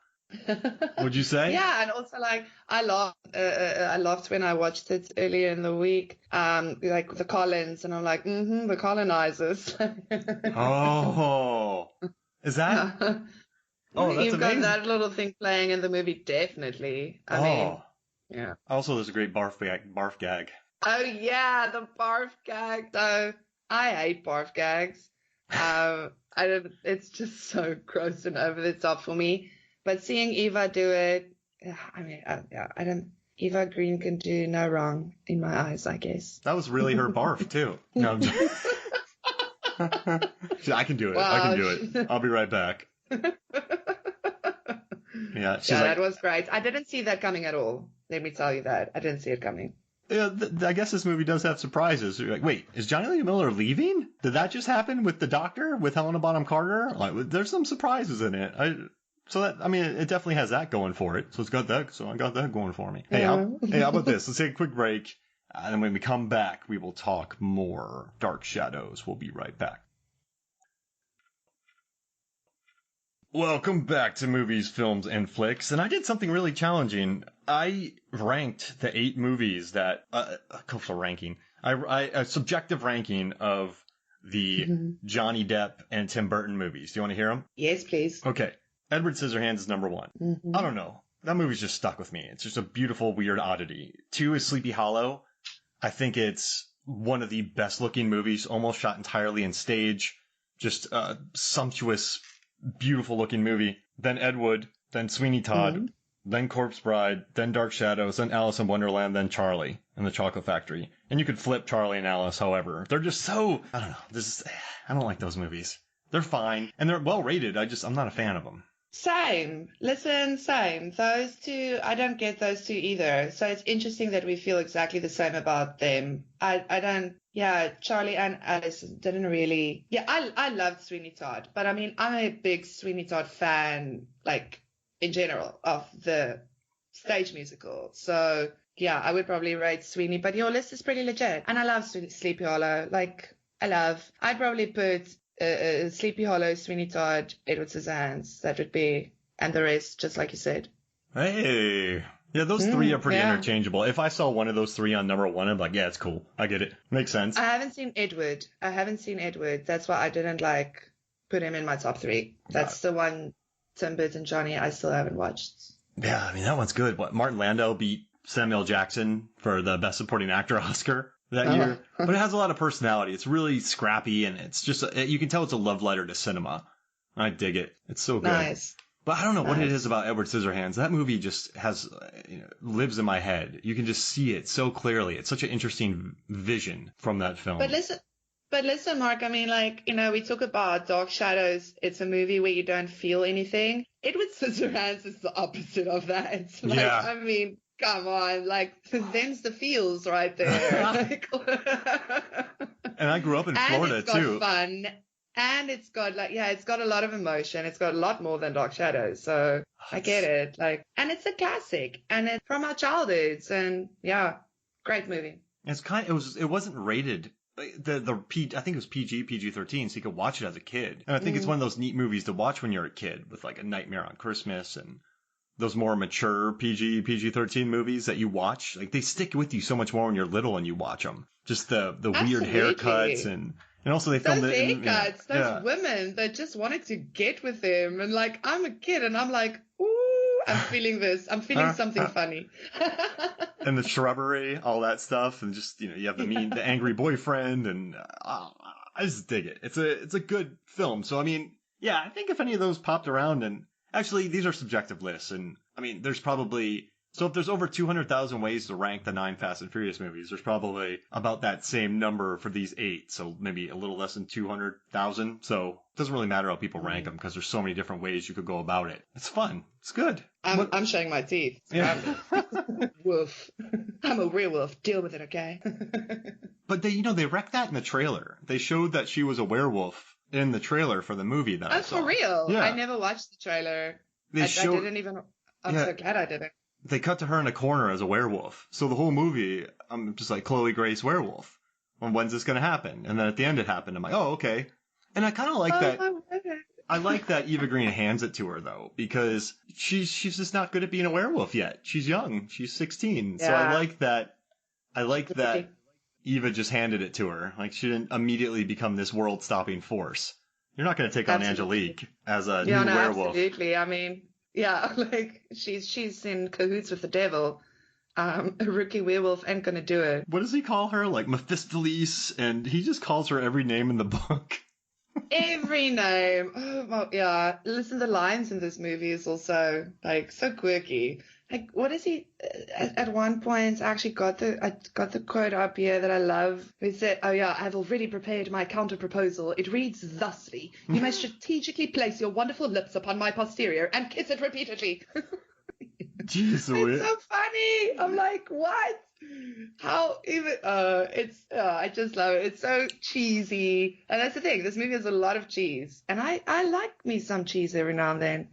Would you say? Yeah, and also like I laughed when I watched it earlier in the week, like the Collins, and I'm like, the colonizers. Oh, is that? Oh, that's You've amazing. got that little thing playing in the movie, definitely. I mean, yeah. Also, there's a great barf gag. Oh yeah, the barf gag. So I hate barf gags. It's just so gross and over the top for me. But seeing Eva do it, I mean, Eva Green can do no wrong in my eyes, I guess. That was really her barf too. No, I can do it. Well, I can do it. I'll be right back. Yeah, that was great. I didn't see that coming at all. Let me tell you that. I didn't see it coming. Yeah, I guess this movie does have surprises. You're like, wait, is Johnny Lee Miller leaving? Did that just happen with the Doctor, with Helena Bonham Carter? Like, there's some surprises in it. It definitely has that going for it. So it's got that. So I got that going for me. Hey, how about this? Let's take a quick break, and then when we come back, we will talk more Dark Shadows. We'll be right back. Welcome back to Movies, Films, and Flicks. And I did something really challenging. I ranked the 8 movies that a subjective ranking of the Johnny Depp and Tim Burton movies. Do you want to hear them? Yes, please. Okay. Edward Scissorhands is number 1. I don't know. That movie's just stuck with me. It's just a beautiful, weird oddity. 2 is Sleepy Hollow. I think it's one of the best looking movies, almost shot entirely in stage. Just sumptuous beautiful looking movie. Then Ed Wood, then Sweeney Todd, then Corpse Bride, then Dark Shadows, then Alice in Wonderland, then Charlie and the Chocolate Factory. And you could flip Charlie and Alice, however. They're just so, I don't know, I don't like those movies. They're fine, and they're well rated. I'm not a fan of them. Same. Listen, same. Those two, I don't get those two either. So it's interesting that we feel exactly the same about them. I don't, yeah, Charlie and Alice didn't really, yeah, I loved Sweeney Todd, but I mean, I'm a big Sweeney Todd fan, like, in general, of the stage musical. So, yeah, I would probably rate Sweeney, but your list is pretty legit. And I love Sleepy Hollow. Like, I'd probably put Sleepy Hollow, Sweeney Todd, Edward Scissorhands. That would be, and the rest, just like you said. Hey. Yeah, those three are pretty interchangeable. If I saw one of those three on number one, I'm like, yeah, it's cool. I get it. Makes sense. I haven't seen Edward. That's why I didn't, like, put him in my top three. That's the one, Tim Burton, Johnny, I still haven't watched. Yeah, I mean, that one's good. What, Martin Landau beat Samuel Jackson for the Best Supporting Actor Oscar that year. But it has a lot of personality. It's really scrappy, and it's just, you can tell it's a love letter to cinema. I dig it. It's so good. Nice. But I don't know what it is about Edward Scissorhands. That movie just has, lives in my head. You can just see it so clearly. It's such an interesting vision from that film. But listen, Mark, I mean, like, we talk about Dark Shadows. It's a movie where you don't feel anything. Edward Scissorhands is the opposite of that. It's like, I mean, come on, like, them's the feels right there. And I grew up in Florida, too. And it's got fun. And it's got, like, it's got a lot of emotion. It's got a lot more than Dark Shadows. So I get it. Like, and it's a classic. And it's from our childhoods. And, great movie. It wasn't rated. I think it was PG-13, so you could watch it as a kid. And I think it's one of those neat movies to watch when you're a kid, with like A Nightmare on Christmas and those more mature PG-13 movies that you watch. Like, they stick with you so much more when you're little and you watch them. Just the weird haircuts and also they filmed it. Those women that just wanted to get with him, and like, I'm a kid and I'm like, ooh, I'm feeling this. I'm feeling something funny. And the shrubbery, all that stuff, and just, you have the angry boyfriend, and I just dig it. It's a good film. So I mean, yeah, I think if any of those popped around, and actually these are subjective lists, and I mean, there's probably, so if there's over 200,000 ways to rank the 9 Fast and Furious movies, there's probably about that same number for these 8. So maybe a little less than 200,000. So it doesn't really matter how people rank them, because there's so many different ways you could go about it. It's fun. It's good. I'm showing my teeth. Yeah. Wolf. I'm a real wolf. Deal with it, okay? But they wrecked that in the trailer. They showed that she was a werewolf in the trailer for the movie that I saw. Oh, for real? Yeah. I never watched the trailer. I didn't even. I'm so glad I didn't. They cut to her in a corner as a werewolf. So the whole movie, I'm just like, Chloe Grace werewolf. Well, when's this going to happen? And then at the end it happened. I'm like, oh, okay. And I kind of like that. I like that Eva Green hands it to her, though, because she's just not good at being a werewolf yet. She's young. She's 16. Yeah. So I like that Eva just handed it to her. Like, she didn't immediately become this world-stopping force. You're not going to take on Angelique as a new werewolf. Absolutely. I mean, yeah, like, she's in cahoots with the devil. A rookie werewolf ain't gonna do it. What does he call her? Like Mephistopheles, and he just calls her every name in the book. Every name. Oh, well, yeah. Listen, the lines in this movie is also, like, so quirky. Like, what is he? At one point, I actually got the quote up here that I love. He said, "Oh yeah, I've already prepared my counter proposal. It reads thusly: You may strategically place your wonderful lips upon my posterior and kiss it repeatedly." Jeez, it's so funny. I'm like, what? How even? I just love it. It's so cheesy, and that's the thing. This movie has a lot of cheese, and I like me some cheese every now and then.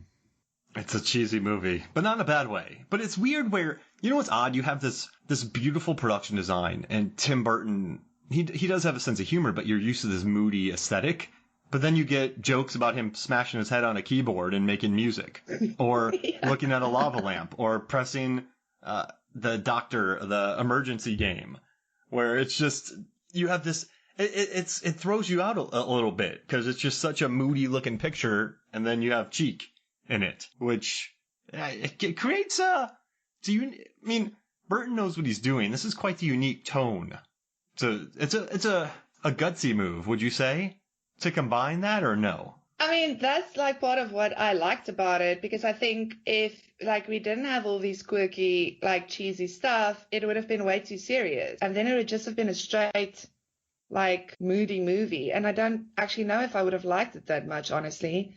It's a cheesy movie, but not in a bad way. But it's weird where, you know what's odd? You have this beautiful production design, and Tim Burton, he does have a sense of humor, but you're used to this moody aesthetic. But then you get jokes about him smashing his head on a keyboard and making music, or looking at a lava lamp, or pressing the emergency game, where it's just, you have this, it throws you out a little bit, because it's just such a moody looking picture, and then you have Cheek in it, which it creates I mean, Burton knows what he's doing. This is quite the unique tone. So it's a gutsy move, would you say, to combine that, or no? I mean, that's like part of what I liked about it, because I think if like we didn't have all these quirky, like cheesy stuff, it would have been way too serious. And then it would just have been a straight, like moody movie. And I don't actually know if I would have liked it that much, honestly.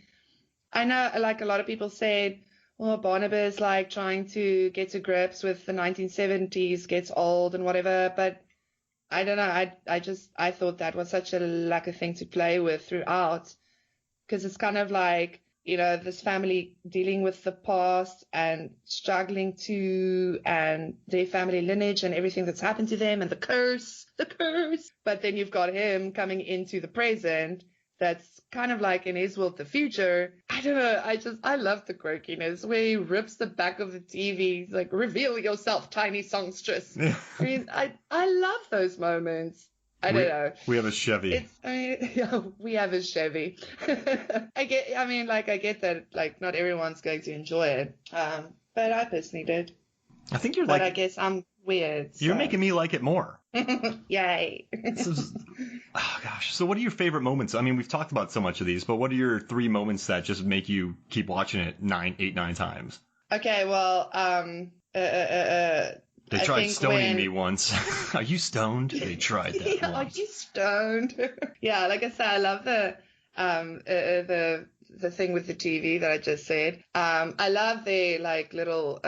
I know like a lot of people said, well, Barnabas like trying to get to grips with the 1970s gets old and whatever, but I don't know. I thought that was such a like a thing to play with throughout, because it's kind of like, this family dealing with the past and struggling to, and their family lineage and everything that's happened to them and the curse. But then you've got him coming into the present. That's kind of like in his world, the future. I don't know. I love the quirkiness where he rips the back of the TV. He's like, reveal yourself, tiny songstress. Yeah. I mean, I love those moments. I don't know. We have a Chevy. Yeah, we have a Chevy. I get that, like, not everyone's going to enjoy it. But I personally did. I think you're But like. I guess I'm weird. You're so. making me like it more. Yay. Oh gosh. So what are your favorite moments? I mean, we've talked about so much of these, but what are your 3 moments that just make you keep watching it 8, 9 times? Okay, well, They tried stoning me once. Are you stoned? They tried that yeah, once. Are you stoned? Yeah, like I said, I love the thing with the TV that I just said. I love the like little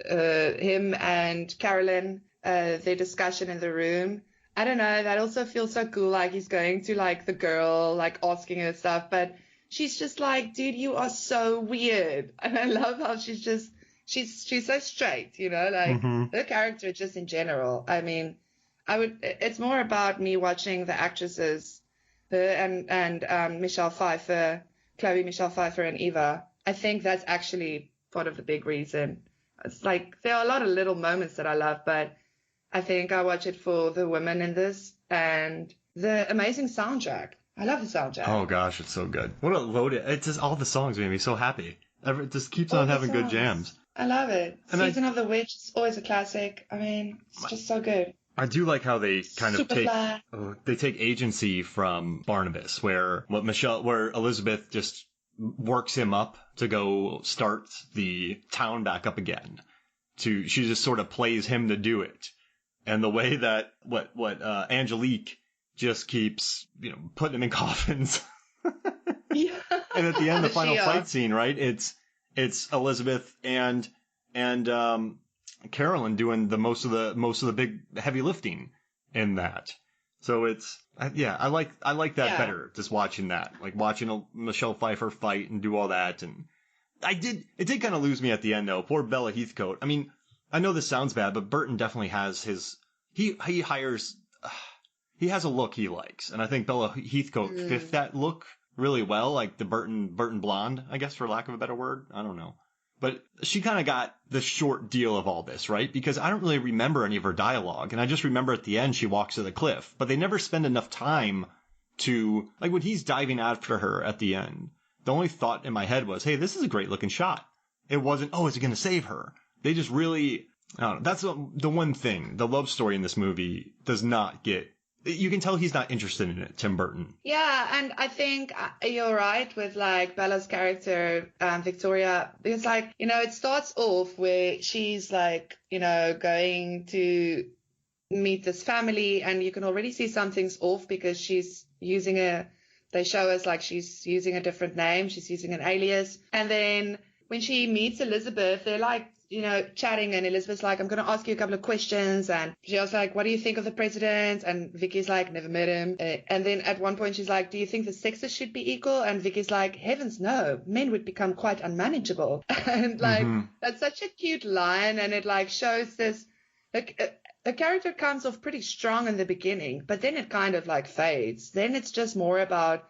him and Carolyn, their discussion in the room. I don't know, that also feels so cool. Like he's going to like the girl, like asking her stuff, but she's just like, dude, you are so weird. And I love how she's so straight, like her character just in general. I mean, it's more about me watching the actresses, her and Michelle Pfeiffer, Chloe, Michelle Pfeiffer and Eva. I think that's actually part of the big reason. It's like, there are a lot of little moments that I love, but I think I watch it for the women in this and the amazing soundtrack. I love the soundtrack. Oh gosh, it's so good. What a loaded! It's just all the songs made me so happy. It just keeps on having good jams. I love it. And Season of the Witch is always a classic. I mean, it's just so good. I do like how they kind of Superfly. take agency from Barnabas, where Elizabeth just works him up to go start the town back up again. She just sort of plays him to do it, and the way that Angelique just keeps putting him in coffins. Yeah. And at the end, the final fight scene, right? It's Elizabeth and Carolyn doing the most of the big heavy lifting in that. So I like that better. Just watching that, like watching Michelle Pfeiffer fight and do all that. And it did kind of lose me at the end though. Poor Bella Heathcote. I mean, I know this sounds bad, but Burton definitely has he has a look he likes. And I think Bella Heathcote fit that look really well, like the Burton blonde, I guess, for lack of a better word. I don't know. But she kind of got the short deal of all this, right? Because I don't really remember any of her dialogue. And I just remember at the end she walks to the cliff. But they never spend enough time to, like when he's diving after her at the end, the only thought in my head was, hey, this is a great looking shot. It wasn't, oh, is he going to save her? They just really, I don't know. That's the one thing. The love story in this movie does not get, you can tell he's not interested in it, Tim Burton. Yeah, and I think you're right with like Bella's character, Victoria, because like, it starts off where she's like, going to meet this family and you can already see something's off because she's using they show us like she's using a different name, she's using an alias. And then when she meets Elizabeth, they're like, chatting, and Elizabeth's like, I'm going to ask you a couple of questions. And she was like, what do you think of the president? And Vicky's like, never met him. And then at one point she's like, do you think the sexes should be equal? And Vicky's like, heavens no, men would become quite unmanageable. And like, that's such a cute line. And it like shows this, like, the character comes off pretty strong in the beginning, but then it kind of like fades. Then it's just more about,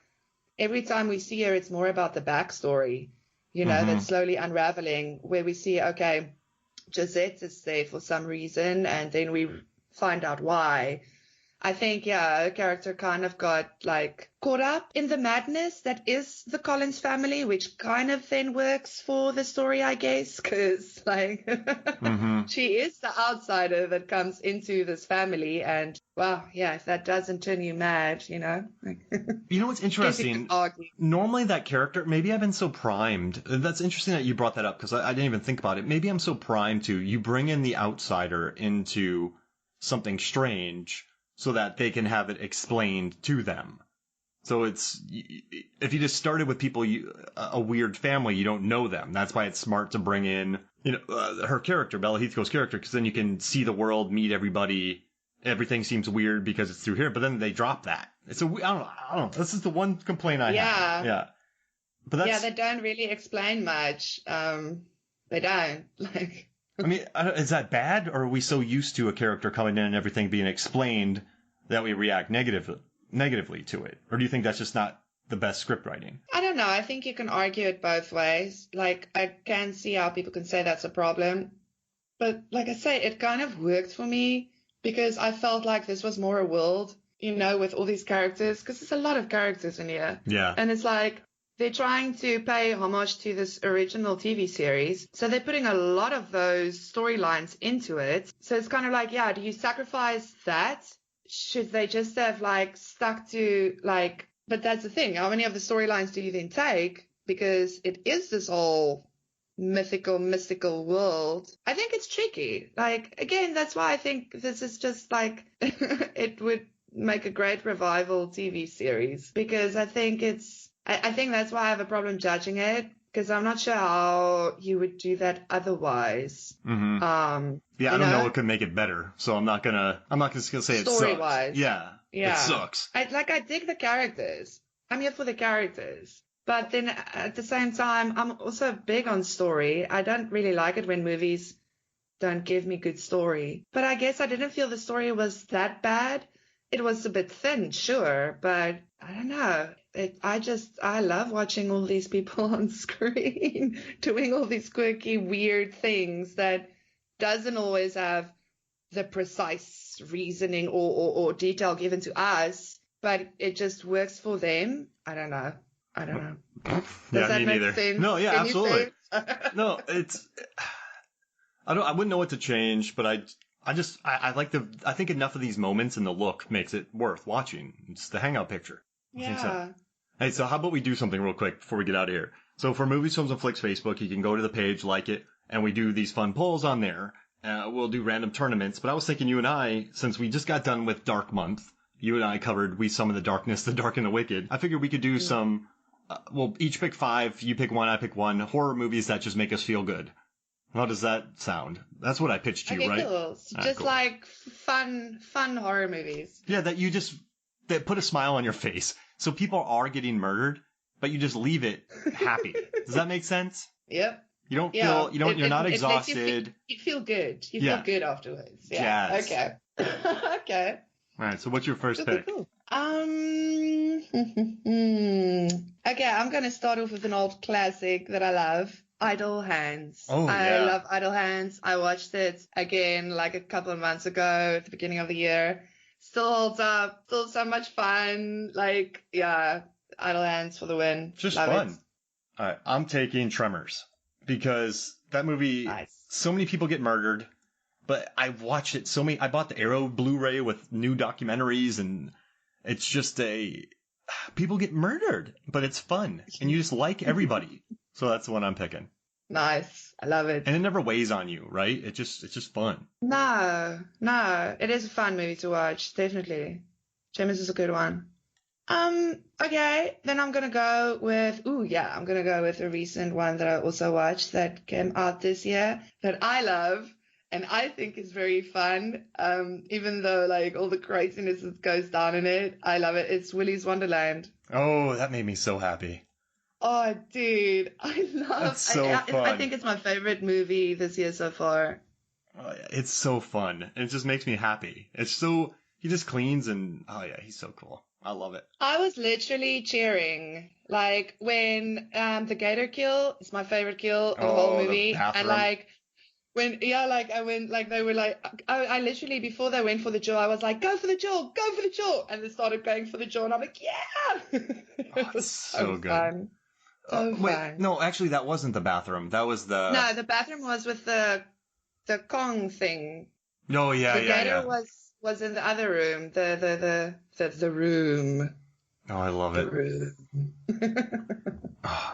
every time we see her, it's more about the backstory. That's slowly unraveling, where we see, okay, Josette is there for some reason, and then we find out why. I think, yeah, a character kind of got like caught up in the madness that is the Collins family, which kind of then works for the story, I guess, because like Mm-hmm. she is the outsider that comes into this family. And well, yeah, if that doesn't turn you mad, you know, You know what's guess you could interesting? argue. Normally that character, maybe I've been so primed. That's interesting that you brought that up because I didn't even think about it. Maybe I'm so primed to you bring in the outsider into something strange so that they can have it explained to them. So it's if you just started with people, a weird family, you don't know them. That's why it's smart to bring in, her character, Bella Heathcote's character, because then you can see the world, meet everybody. Everything seems weird because it's through here, but then they drop that. It's I don't know. This is the one complaint I have. Yeah, but Yeah, they don't really explain much. They don't like. I mean, is that bad, or are we so used to a character coming in and everything being explained that we react negatively to it? Or do you think that's just not the best script writing? I don't know. I think you can argue it both ways. Like, I can see how people can say that's a problem. But like I say, it kind of worked for me because I felt like this was more a world, you know, with all these characters, because there's a lot of characters in here. Yeah. And it's like they're trying to pay homage to this original TV series. So they're putting a lot of those storylines into it. So it's kind of like, yeah, do you sacrifice that? Should they just have like stuck to like, but that's the thing. How many of the storylines do you then take? Because it is this whole mystical world. I think it's tricky. Like, again, that's why I think this is just like, it would make a great revival TV series because I think I think that's why I have a problem judging it because I'm not sure how you would do that otherwise. Mm-hmm. Yeah, I don't know what could make it better, so I'm not just gonna say it sucks. Story-wise. Yeah, it sucks. I dig the characters. I'm here for the characters. But then at the same time, I'm also big on story. I don't really like it when movies don't give me good story. But I guess I didn't feel the story was that bad. It was a bit thin, sure, but I don't know. I love watching all these people on screen doing all these quirky, weird things that doesn't always have the precise reasoning or detail given to us, but it just works for them. I don't know. Does that me make neither. sense? No, yeah, Can absolutely. No, I wouldn't know what to change, but I think enough of these moments and the look makes it worth watching. It's the hangout picture. I think so. Hey, so how about we do something real quick before we get out of here? So for Movies, Films, and Flicks Facebook, you can go to the page, like it, and we do these fun polls on there. We'll do random tournaments, but I was thinking you and I, since we just got done with Dark Month, you and I covered We Summon the Darkness, The Dark and the Wicked. I figured we could do some, we'll each pick 5, you pick 1, I pick 1, horror movies that just make us feel good. How does that sound? That's what I pitched you, right? Cool. Just cool. Like fun horror movies. Yeah, that put a smile on your face. So people are getting murdered, but you just leave it happy. Does that make sense? Yep. You don't feel, you're not exhausted. You feel good. You feel good afterwards. Yeah. Yes. Okay. Okay. All right. So what's your first pick? Cool. Okay, I'm going to start off with an old classic that I love. Idle Hands. Oh, yeah. I love Idle Hands. I watched it again like a couple of months ago at the beginning of the year. Still holds up. Still so much fun. Like, yeah, Idle Hands for the win. Just love fun. It. All right. I'm taking Tremors because that movie, so many people get murdered, but I watched it I bought the Arrow Blu-ray with new documentaries and it's just people get murdered, but it's fun and you just like everybody. So that's the one I'm picking. Nice. I love it. And it never weighs on you, right? It's just fun. No. It is a fun movie to watch, definitely. Tremors is a good one. Okay, then I'm gonna go with a recent one that I also watched that came out this year that I love and I think is very fun. Even though like all the craziness that goes down in it, I love it. It's Willy's Wonderland. Oh, that made me so happy. Oh, dude, I love. That's so fun. I think it's my favorite movie this year so far. Oh, yeah, it's so fun. It just makes me happy. He just cleans and oh yeah, he's so cool. I love it. I was literally cheering like when the gator kill is my favorite kill of the whole movie, and like I went, like, they were like, I literally, before they went for the jaw, I was like, go for the jaw, go for the jaw. And they started going for the jaw, and I'm like, yeah. Oh, It it's was so so good. fun. So Wait, fun. no, actually, that wasn't the bathroom. That was the. No, the bathroom was with the Kong thing. Oh, yeah, The yeah, gator yeah. was in the other room. The room. Oh, I love The it. room.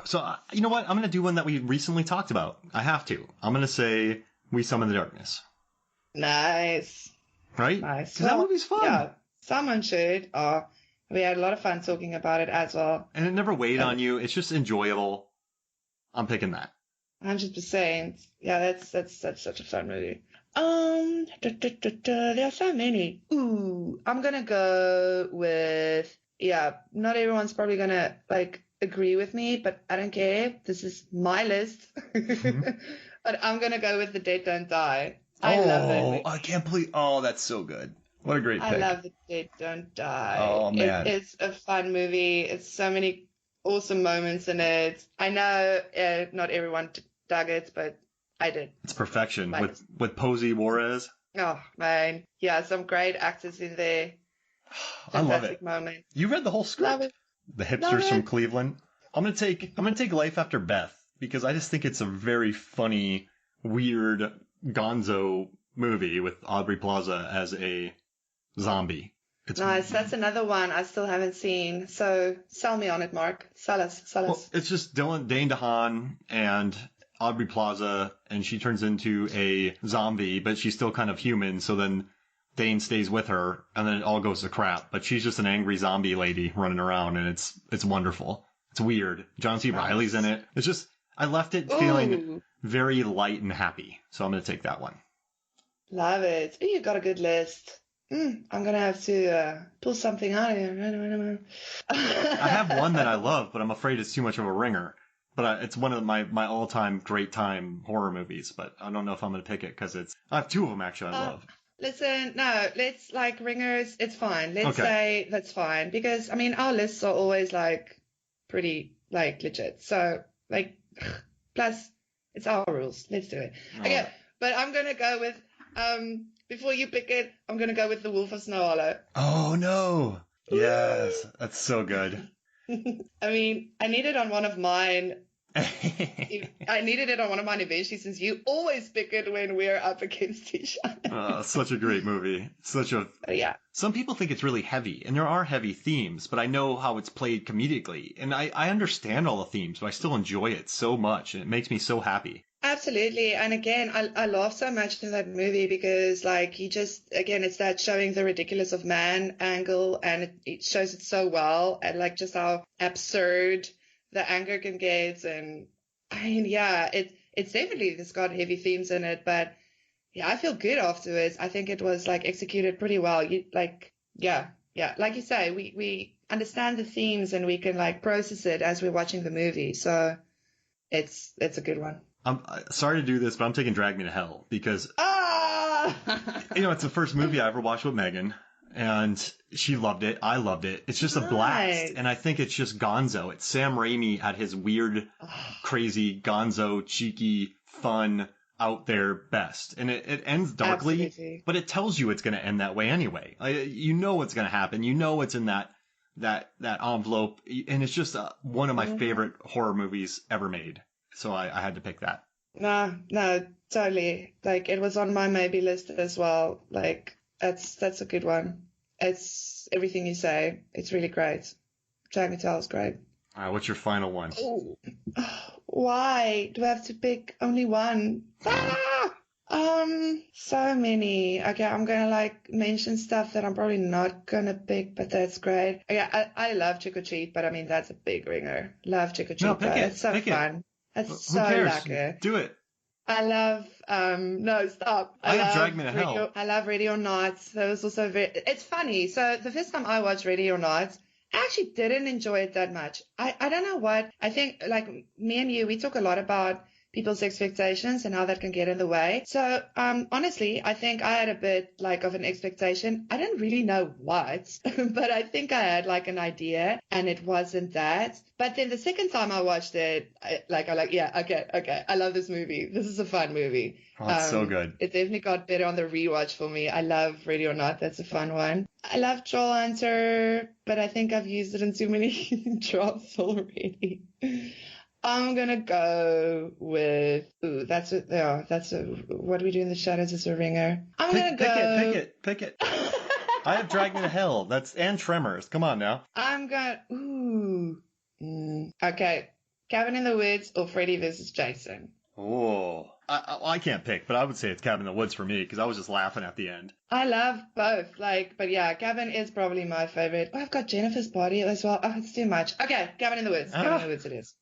So, you know what? I'm going to do one that we recently talked about. I have to. I'm going to say We Summon the Darkness. Nice. Right? Nice. Because that movie's fun. Yeah, someone should. We had a lot of fun talking about it as well. And it never weighed on you. It's just enjoyable. I'm picking that. 100%. Yeah, that's such a fun movie. There are so many. Ooh, I'm gonna go with, yeah, not everyone's probably gonna like agree with me, but I don't care. This is my list. But I'm gonna go with The Dead Don't Die. I love that movie. I can't believe. Oh, that's so good. What a great I pick. love The Dead Don't Die. Oh, man. It is a fun movie. It's so many awesome moments in it. I know not everyone dug it, but I did. It's perfection Mine with Posey Juarez. Oh, man. Yeah, some great actors in there. I love Fantastic it. moments. You read the whole Love script. it. The Love hipsters from it. Cleveland. I'm gonna take Life After Beth because I just think it's a very funny, weird gonzo movie with Aubrey Plaza as a zombie. It's Nice. That's another one I still haven't seen. So sell me on it, Mark. Sell us. Sell well, us. it's just Dane DeHaan and Aubrey Plaza, and she turns into a zombie, but she's still kind of human. So then Dane stays with her, and then it all goes to crap. But she's just an angry zombie lady running around, and it's wonderful. It's weird. John C. Nice. Riley's in it. It's just I left it feeling Ooh, very light and happy. So I'm gonna take that one. love it. You got a good list. I'm gonna have to pull something out of here. I have one that I love, but I'm afraid it's too much of a ringer. But it's one of my all-time great time horror movies. But I don't know if I'm gonna pick it because I have two of them actually I love. Listen, no, let's like ringers. It's fine. Let's Okay. say that's fine because I mean our lists are always like pretty like legit. So like plus it's our rules. Let's do it. Okay, Alright. but I'm gonna go with before you pick it, I'm gonna go with The Wolf of Snow Hollow. Oh no! Yes, that's so good. I mean, I need it on one of mine. I needed it on one of mine eventually since you always pick it when we're up against each other. Such a great movie. Yeah. Some people think it's really heavy, and there are heavy themes, but I know how it's played comedically, and I understand all the themes, but I still enjoy it so much, and it makes me so happy. Absolutely. And again, I laugh so much in that movie because like again, it's that showing the ridiculous of man angle and it shows it so well and like just how absurd the anger can get. And I mean, yeah, it's definitely, it's got heavy themes in it, but yeah, I feel good afterwards. I think it was like executed pretty well. Yeah. Like you say, we understand the themes and we can like process it as we're watching the movie. So it's a good one. I'm sorry to do this, but I'm taking Drag Me to Hell because it's the first movie I ever watched with Megan, and she loved it. I loved it. It's just a blast, and I think it's just gonzo. It's Sam Raimi at his weird, crazy, gonzo, cheeky, fun, out there best. And it ends darkly, Absolutely. but it tells you it's going to end that way anyway. You know what's going to happen. You know it's in that envelope, and it's just one of my favorite horror movies ever made. So I had to pick that. No, totally. Like it was on my maybe list as well. Like that's a good one. It's everything you say. It's really great. Drag Me to Hell is great. All right, what's your final one? Oh, why do I have to pick only one? So many. Okay, I'm gonna like mention stuff that I'm probably not gonna pick, but that's great. Okay, I love Trick or Treat, but I mean that's a big ringer. Love Trick or Treat. No, pick it. It's so Pick fun. it. It's Who so cares? lekker. Do it. I love no stop. I have Drag Me to Hell. I love Ready or Not. That was also it's funny. So the first time I watched Ready or Not, I actually didn't enjoy it that much. I don't know what. I think like me and you, we talk a lot about people's expectations and how that can get in the way. So, honestly, I think I had a bit like of an expectation. I didn't really know what, but I think I had like an idea and it wasn't that. But then the second time I watched it, yeah, okay. I love this movie. This is a fun movie. Oh, it's so good. It definitely got better on the rewatch for me. I love Ready or Not. That's a fun one. I love Troll Hunter, but I think I've used it in too many drops already. I'm gonna go with what do we do in the shadows is a ringer. Pick it. I have Drag Me to Hell. And Tremors. Come on now. Okay. Cabin in the Woods or Freddy vs. Jason. Oh, I can't pick, but I would say it's Cabin in the Woods for me because I was just laughing at the end. I love both, but yeah, Cabin is probably my favorite. Oh, I've got Jennifer's Body as well. Oh, it's too much. Okay, Cabin in the Woods. Cabin in the Woods it is.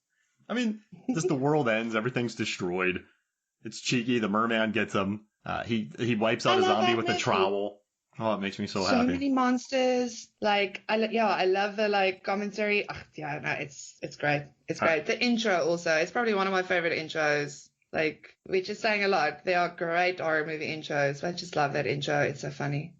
I mean, just the world ends, everything's destroyed. It's cheeky. The merman gets him. He wipes out a zombie with a trowel. Oh, it makes me so happy. So many monsters. I love the commentary. Oh, yeah, no, it's great. It's great. The intro also. It's probably one of my favorite intros. We're just saying a lot. They are great horror movie intros. I just love that intro. It's so funny.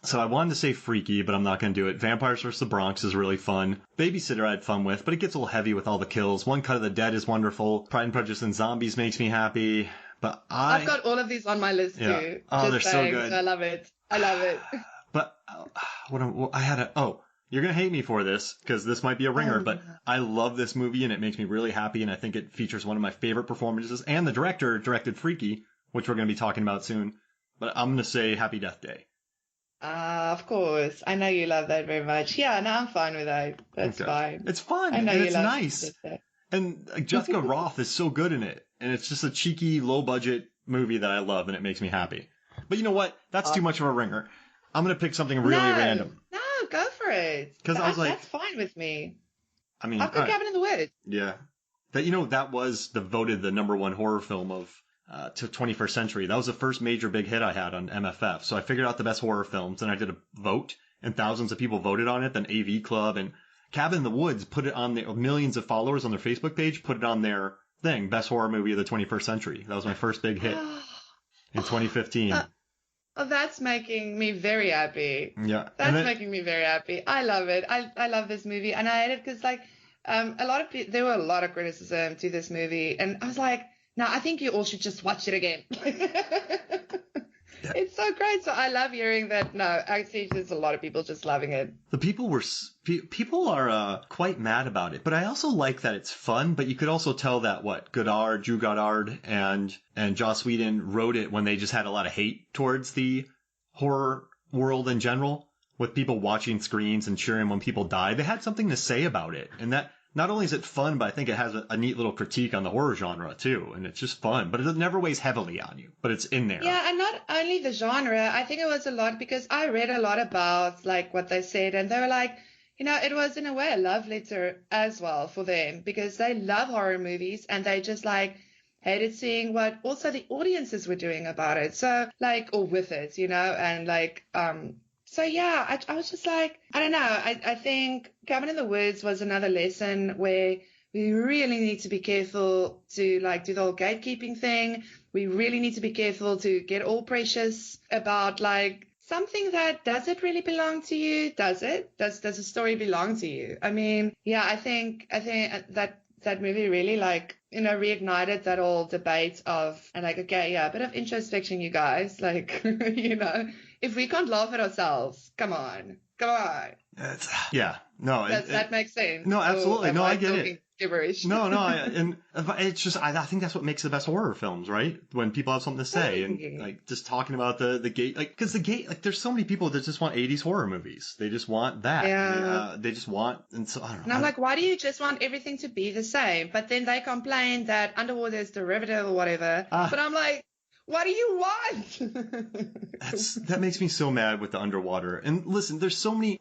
So I wanted to say freaky, but I'm not going to do it. Vampires vs. the Bronx is really fun. Babysitter I had fun with, but it gets a little heavy with all the kills. One Cut of the Dead is wonderful. Pride and Prejudice and Zombies makes me happy. But I've got all of these on my list too. Oh, they're so good. I love it. But you're going to hate me for this because this might be a ringer, but I love this movie and it makes me really happy. And I think it features one of my favorite performances. And the director directed Freaky, which we're going to be talking about soon. But I'm going to say Happy Death Day. Of course. I know you love that very much. Yeah, no, I'm fine with that. That's fine. It's fun. I know and it's nice. And Jessica Roth is so good in it. And it's just a cheeky, low-budget movie that I love, and it makes me happy. But you know what? That's too much of a ringer. I'm going to pick something really random. No, go for it. Because I was like... That's fine with me. I mean... I've got Cabin in the Woods. Yeah. That was voted the #1 horror film of... to 21st Century. That was the first major big hit I had on MFF. So I figured out the best horror films, and I did a vote, and thousands of people voted on it. Then AV Club and Cabin in the Woods put it on millions of followers on their Facebook page, put it on their thing, best horror movie of the 21st century. That was my first big hit in 2015. That's making me very happy. Yeah. That's making me very happy. I love it. I love this movie, and I hate it because there were a lot of criticism to this movie, and I was like, no, I think you all should just watch it again. Yeah. It's so great. So I love hearing that. No, actually, there's a lot of people just loving it. The people are quite mad about it, but I also like that it's fun. But you could also tell that Drew Goddard and Joss Whedon wrote it when they just had a lot of hate towards the horror world in general, with people watching screens and cheering when people die. They had something to say about it, and that. Not only is it fun, but I think it has a neat little critique on the horror genre, too. And it's just fun. But it never weighs heavily on you. But it's in there. Yeah, and not only the genre. I think it was a lot because I read a lot about, what they said. And they were like, it was, in a way, a love letter as well for them. Because they love horror movies. And they just, hated seeing what also the audiences were doing about it. So, or with it, and, So, yeah, I was just like, I don't know. I think Cabin in the Woods was another lesson where we really need to be careful to, do the whole gatekeeping thing. We really need to be careful to get all precious about, something that, does it really belong to you? Does it? Does the story belong to you? I mean, yeah, I think that movie really, reignited that whole debate of, and okay, yeah, a bit of introspection, you guys. If we can't laugh at ourselves, come on. That makes sense. No, absolutely. No, I get it. Gibberish. No, and it's just, I think that's what makes the best horror films, right? When people have something to say and just talking about the gate, because the gate, there's so many people that just want 80s horror movies. They just want that. Yeah. They just want, and so I don't know. And I'm like, why do you just want everything to be the same? But then they complain that Underwater is derivative or whatever. But I'm like, what do you want? That makes me so mad with the Underwater. And listen, there's so many,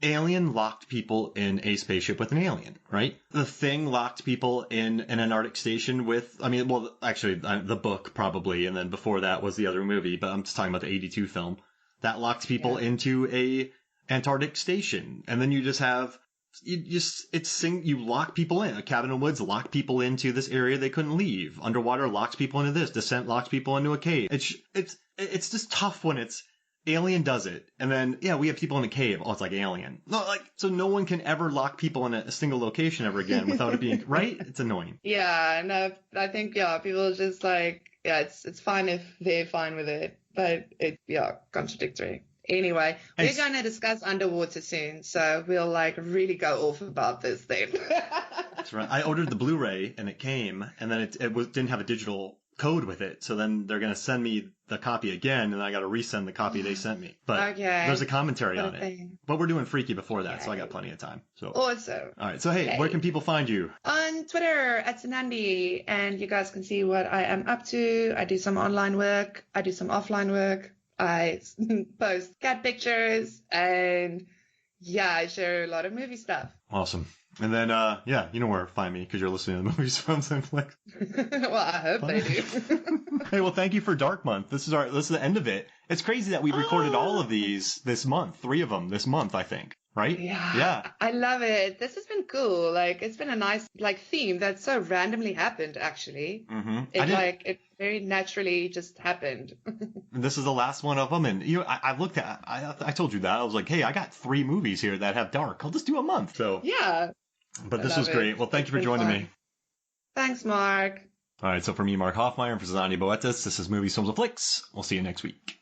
Alien locked people in a spaceship with an alien, right? The Thing locked people in an Antarctic station with, the book probably, and then before that was the other movie, but I'm just talking about the 82 film. That locked people into a Antarctic station. And then you just have you lock people in. A Cabin in the Woods locked people into this area they couldn't leave. Underwater locks people into this. Descent locks people into a cave. It's just tough when it's Alien does it, and then we have people in a cave. Oh, it's like Alien. No, so no one can ever lock people in a single location ever again without it being right. It's annoying. Yeah, no, I think people just it's fine if they're fine with it, but contradictory. Anyway, we're going to discuss Underwater soon, so we'll really go off about this then. That's right. I ordered the Blu-ray and it came, and then it didn't have a digital code with it, so then they're going to send me the copy again, and I got to resend the copy they sent me. But there's a commentary on it. But we're doing Freaky before that, so I got plenty of time. So awesome. All right. So hey, where can people find you? On Twitter @Sanandi, and you guys can see what I am up to. I do some online work. I do some offline work. I post cat pictures, and I share a lot of movie stuff. Awesome. And then, you know where to find me because you're listening to the movies from Netflix. Well, I hope they do. Hey, well, thank you for Dark Month. This is the end of it. It's crazy that we recorded all of these this month, 3 of them this month, I think. Right? Yeah. I love it. This has been cool. It's been a nice theme that so randomly happened. Actually, it very naturally just happened. This is the last one of them, and I looked at. I told you that I was like, hey, I got 3 movies here that have dark. I'll just do a month. So yeah. But this was great. Well, thank you for joining me. Thanks, Mark. All right. So for me, Mark Hoffmeyer, and for Zanani Boetas, this is Movies, Films, and Flicks. We'll see you next week.